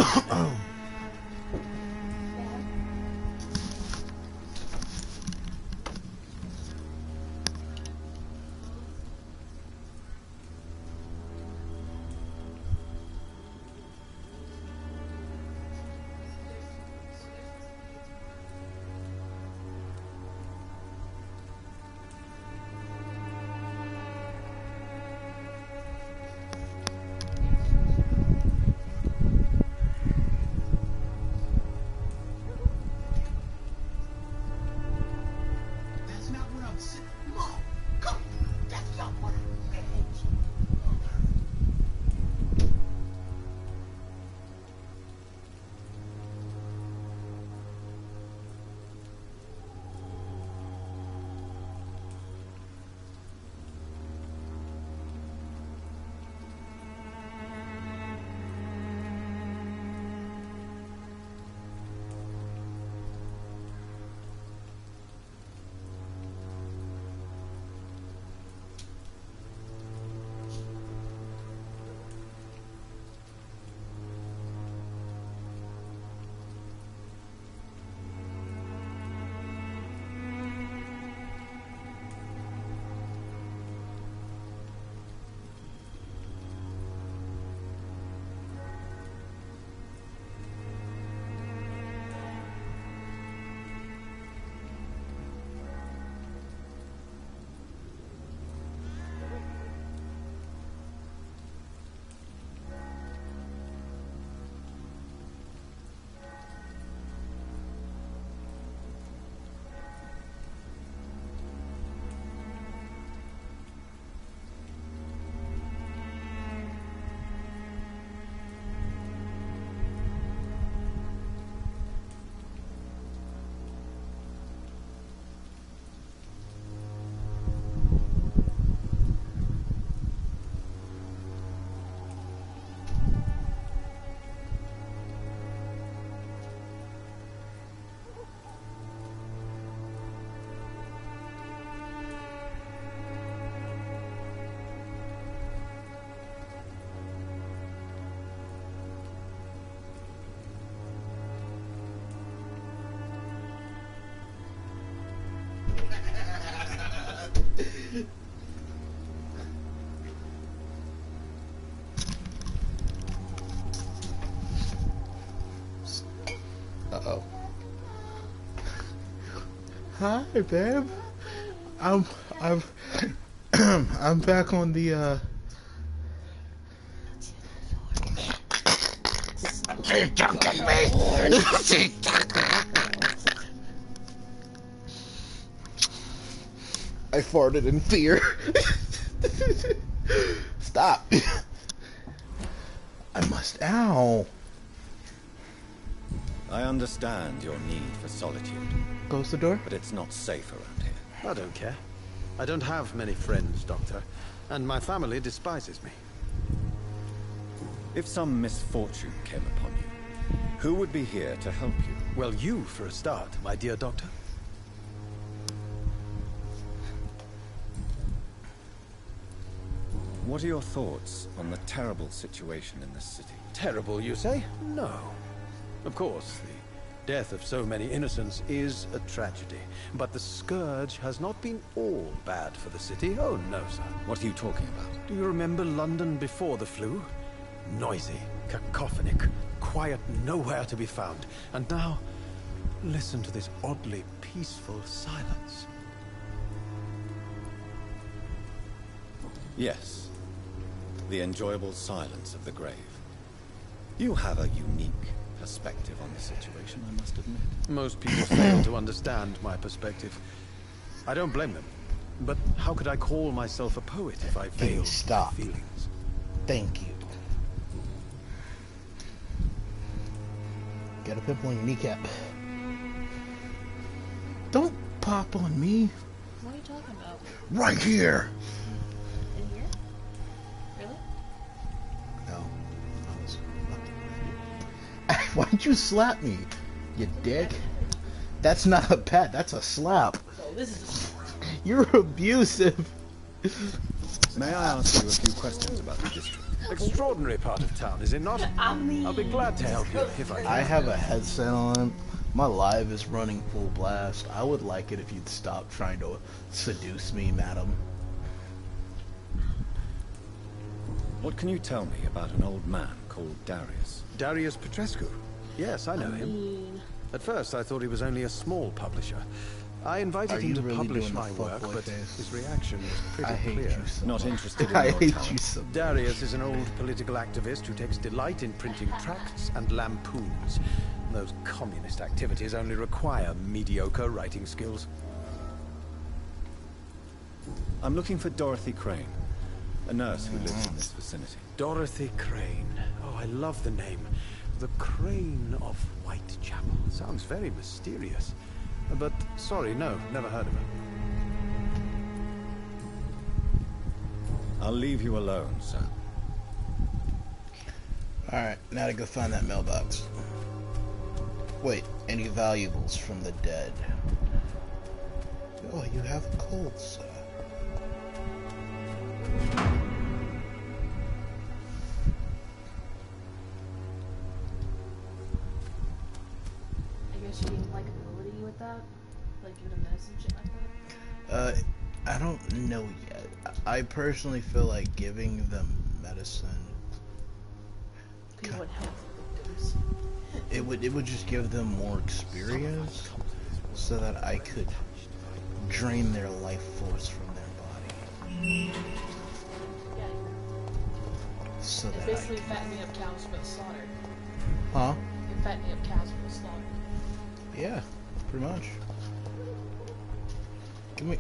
S2: Uh-oh. Hi, babe. I'm I'm back on the She's talking me. She's talking. I farted in fear. Stop. I must. Ow.
S3: I understand your need for solitude.
S2: Close the door.
S3: But it's not safe around here.
S18: I don't care. I don't have many friends, Doctor, and my family despises me.
S3: If some misfortune came upon you, who would be here to help you?
S18: Well, you for a start, my dear Doctor.
S3: What are your thoughts on the terrible situation in this city?
S18: Terrible, you say? No. Of course, the death of so many innocents is a tragedy. But the scourge has not been all bad for the city. Oh, no, sir.
S3: What are you talking about?
S18: Do you remember London before the flu? Noisy, cacophonic, quiet nowhere to be found. And now, listen to this oddly peaceful silence.
S3: Yes. The enjoyable silence of the grave. You have a unique perspective on the situation, I must admit.
S18: Most people fail to understand my perspective. I don't blame them. But how could I call myself a poet if I failed my feelings?
S2: Thank you. Got a pimple on your kneecap. Don't pop on me.
S1: What are you talking about?
S2: Right here.
S1: In here? Really?
S2: No. Why'd you slap me, you dick? That's not a pat, that's a slap.
S1: Oh, this is a slap.
S2: You're abusive.
S3: May I ask you a few questions about the district?
S18: Extraordinary part of town, is it not? I'll be glad to help you if I can.
S2: I have a headset on. My live is running full blast. I would like it if you'd stop trying to seduce me, madam.
S3: What can you tell me about an old man called Darius?
S18: Darius Petrescu? Yes, I know him. At first, I thought he was only a small publisher. I invited him to publish my work, but his reaction was pretty clear.
S2: Hate you so
S3: Not interested in
S2: I
S3: your
S2: hate
S3: talent.
S2: you so much.
S18: Darius is an old political activist who takes delight in printing tracts and lampoons. Those communist activities only require mediocre writing skills.
S3: I'm looking for Dorothy Crane, a nurse who lives in this vicinity.
S18: Dorothy Crane. Oh, I love the name. The Crane of Whitechapel. Sounds very mysterious. But, sorry, no, never heard of her.
S3: I'll leave you alone, sir.
S2: Alright, now to go find that mailbox. Wait, any valuables from the dead? Oh, you have a cold, sir.
S1: I guess you need likability with that? Like give it a message like that?
S2: I don't know yet. I personally feel like giving them medicine.
S1: You would help victims.
S2: It would just give them more experience, so that I could drain their life force from their body. So
S1: It's
S2: that
S1: basically fattening up cows for the slaughter.
S2: Huh?
S1: You're fattening up cows for the slaughter.
S2: Yeah, pretty much. Give me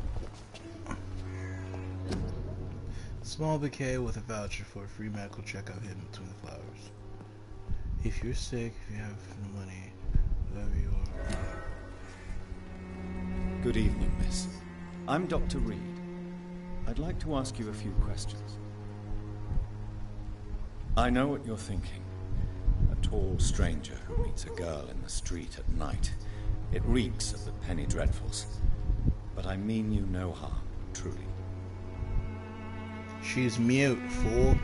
S2: small bouquet with a voucher for a free medical checkup hidden between the flowers. If you're sick, if you have no money, whatever you are.
S3: Good evening, miss. I'm Dr. Reed. I'd like to ask you a few questions. I know what you're thinking. A tall stranger who meets a girl in the street at night. It reeks of the penny dreadfuls. But I mean you no harm, truly.
S2: She's mute, fool.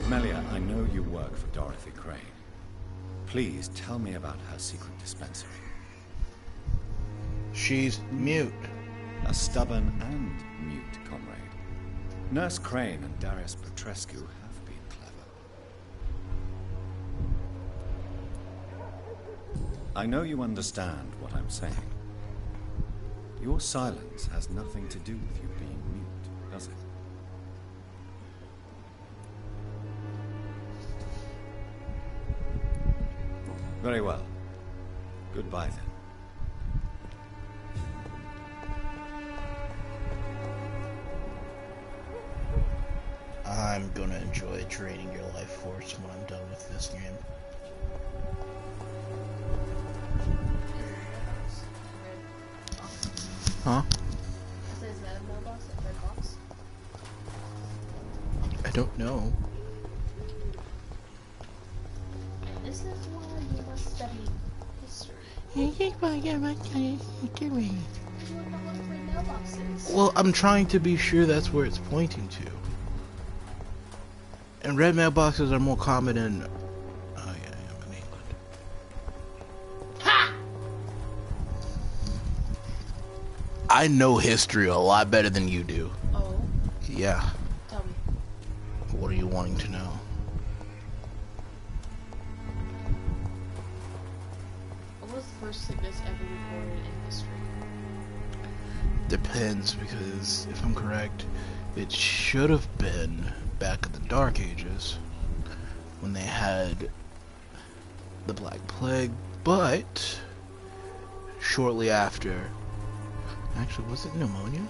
S3: Melia, I know you work for Dorothy Crane. Please tell me about her secret dispensary.
S2: She's mute.
S3: A stubborn and mute comrade. Nurse Crane and Darius Petrescu have been clever. I know you understand what I'm saying. Your silence has nothing to do with you being mute, does it? Very well. Goodbye then.
S2: I'm gonna enjoy draining your life force when I'm done with this game. Huh?
S1: Is that a mailbox? A red box?
S2: I don't know.
S1: This is why you must study history.
S2: Well, I'm trying to be sure that's where it's pointing to. And red mailboxes are more common in... Oh yeah, I'm in England.
S1: Ha!
S2: I know history a lot better than you do.
S1: Oh?
S2: Yeah.
S1: Tell me.
S2: What are you wanting to know?
S1: What was the first sickness ever recorded in history?
S2: Depends, because if I'm correct, it should have been back in the Dark Ages when they had the Black Plague, but shortly after, actually, was it pneumonia?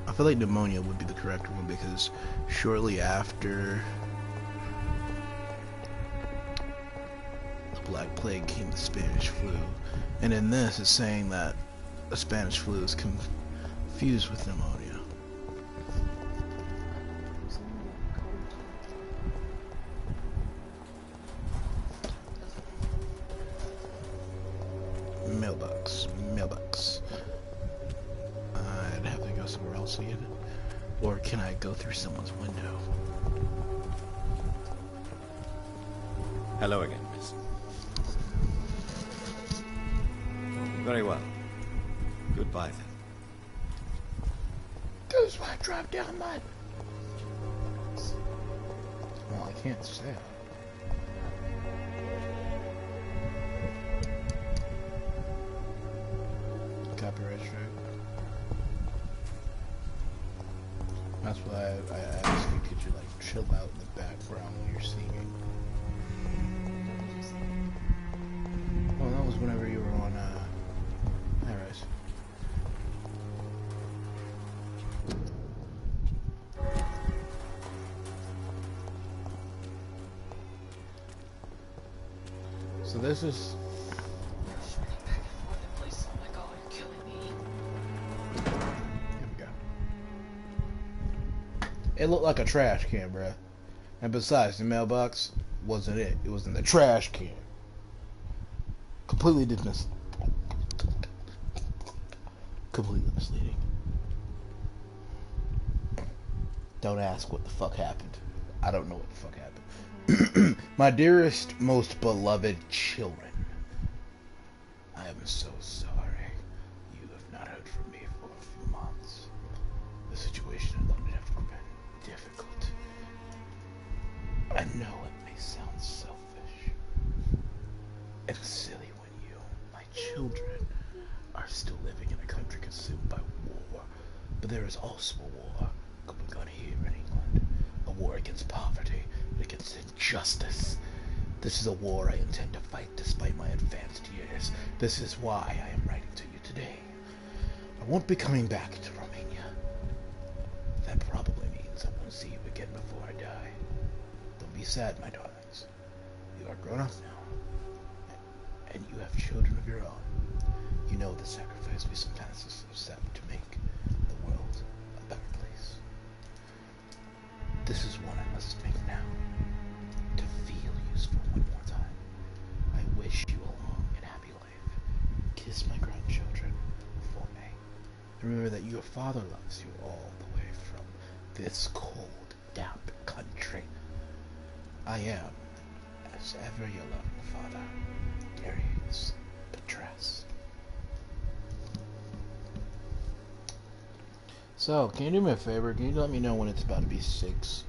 S2: I feel like pneumonia would be the correct one, because shortly after the Black Plague came the Spanish flu, and in this it's saying that the Spanish flu is confused with pneumonia. Mailbox. I'd have to go somewhere else to get it. Or can I go through someone's window?
S3: Hello again, miss. Very well. Goodbye, then.
S2: This is why I dropped down mud. Well, I can't say it. Copyright strike. That's why I asked you, could you like chill out in the background when you're singing? Well, that was whenever you were on High Rise. So this is... It looked like a trash can, bruh. And besides, the mailbox wasn't it. It was in the trash can. Completely completely misleading. Don't ask what the fuck happened. I don't know what the fuck happened. My dearest, most beloved children, I am so sorry. You have not heard from me for a few months. The situation in London has been difficult. I know it may sound selfish and silly when you, my children, are still living in a country consumed by war. But there is also a war going on here in England. A war against poverty and against injustice. This is a war I intend to fight despite my advanced years. This is why I am writing to you today. I won't be coming back to Romania. That probably means I won't see you again before I die. Don't be sad, my darlings. You are grown up now. And you have children of your own. You know the sacrifice we sometimes accept to make the world a better place. This is one I must make now. To feel useful one more time. I wish you a long and happy life. Kiss my grandchildren for me. Remember that your father loves you all the way from this cold, damp country. I am, as ever, your loving father, Darius Petrus. So, can you do me a favor? Can you let me know when it's about to be 6?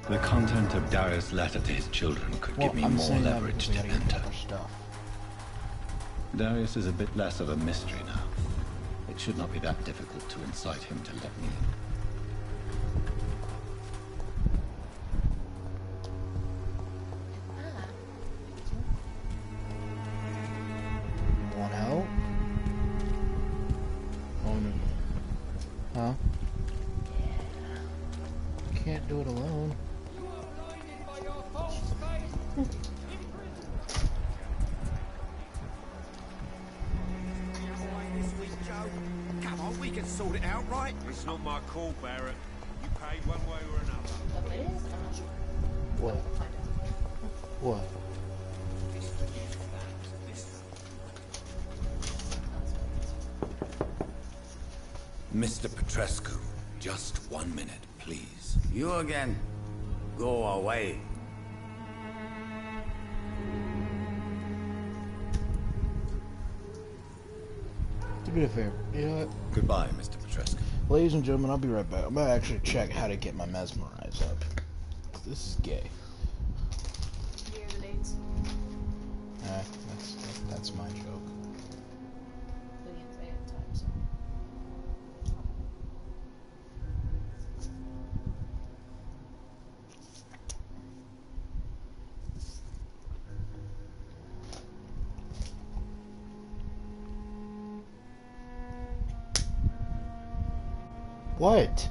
S3: The content of Darius' letter to his children could give me more leverage to enter. Darius is a bit less of a mystery now. It should not be that difficult to incite him to let me in.
S2: Want help? Oh no. Huh? can't do it alone.
S10: Come on, we can sort it out, right? It's not my call, Barrett. You paid one way or another.
S2: What? What?
S14: Mr. Petrescu, just 1 minute, please.
S8: You again. Go away.
S2: To be fair, you know what?
S14: Goodbye, Mr. Petrescu.
S2: Ladies and gentlemen, I'll be right back. I'm gonna actually check how to get my mesmerize up. This is gay.
S1: Here are the dates.
S2: That's my joke.
S1: We didn't say it in time, so.
S2: What?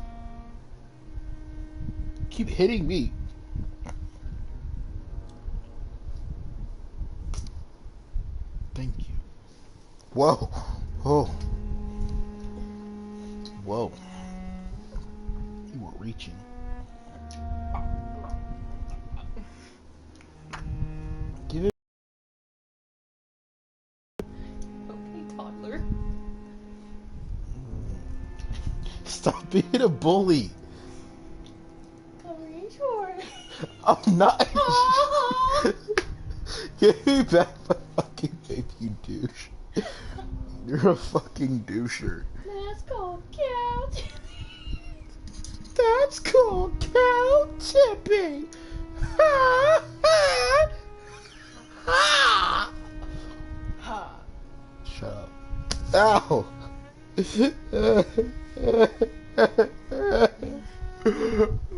S2: Keep hitting me. Thank you. Whoa. Oh. Whoa. You were reaching. Give it.
S1: Okay, toddler.
S2: Stop being a bully.
S1: Are you sure?
S2: I'm not. Give me back my fucking baby, you douche. You're a fucking doucher.
S1: That's called cow.
S2: That's called cow tipping. Ha ha ha. Ha. Shut up. Ow.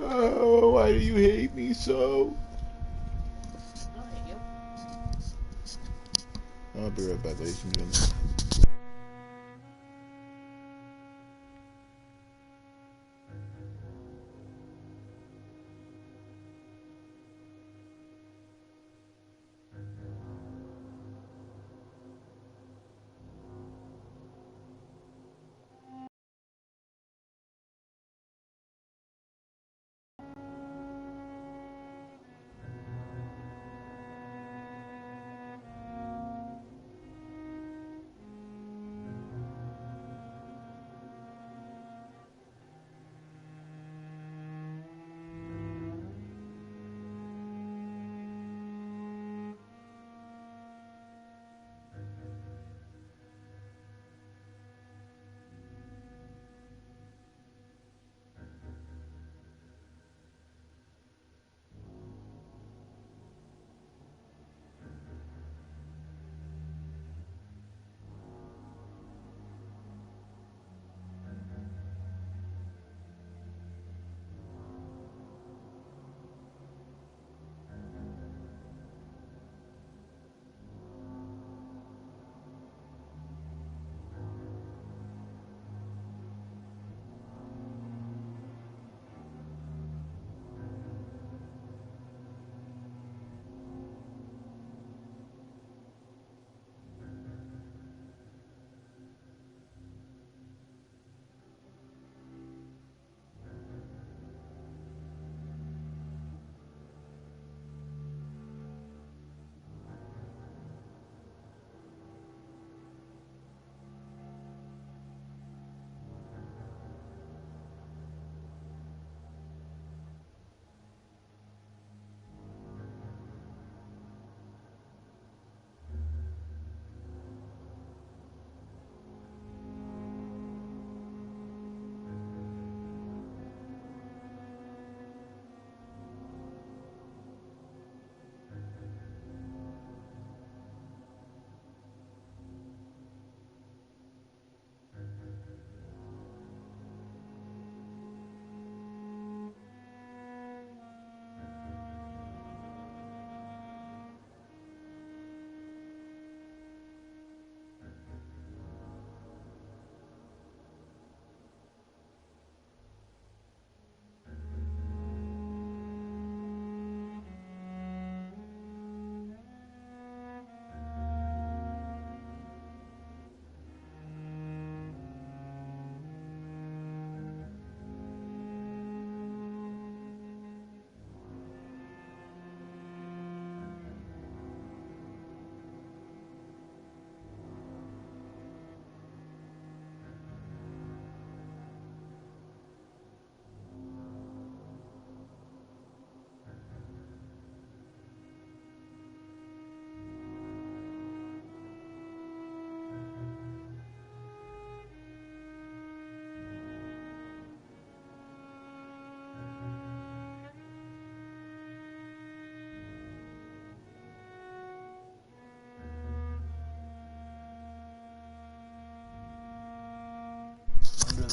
S2: Oh, why do you hate me so?
S1: I'll hate you.
S2: I'll be right back, ladies and gentlemen.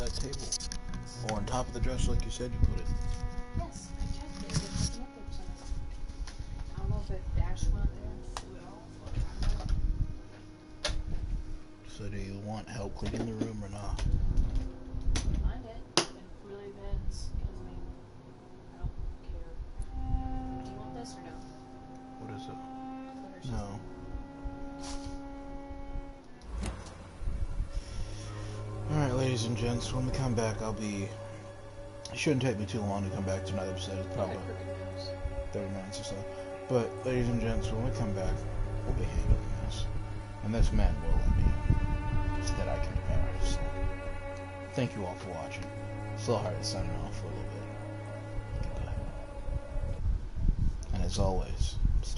S2: of that table. Or on top of the dresser like you said you put it.
S1: Yes, I checked it. There's nothing for some reason. I don't know if it Dash went there and threw it all, but I don't know.
S2: So do you want help cleaning the room or not?
S1: Mind it. It really depends. Because, I mean, I don't care. Do you want this or no?
S2: What is it?
S1: Glitter
S2: No. Alright, ladies and gents, when we come back, I'll be... It shouldn't take me too long to come back to another episode. It's probably 30 minutes or so. But, ladies and gents, when we come back, we'll be handling this. And this man will let me that I can devour. So, thank you all for watching. SoulHardis signing off for a little bit. Goodbye. And as always,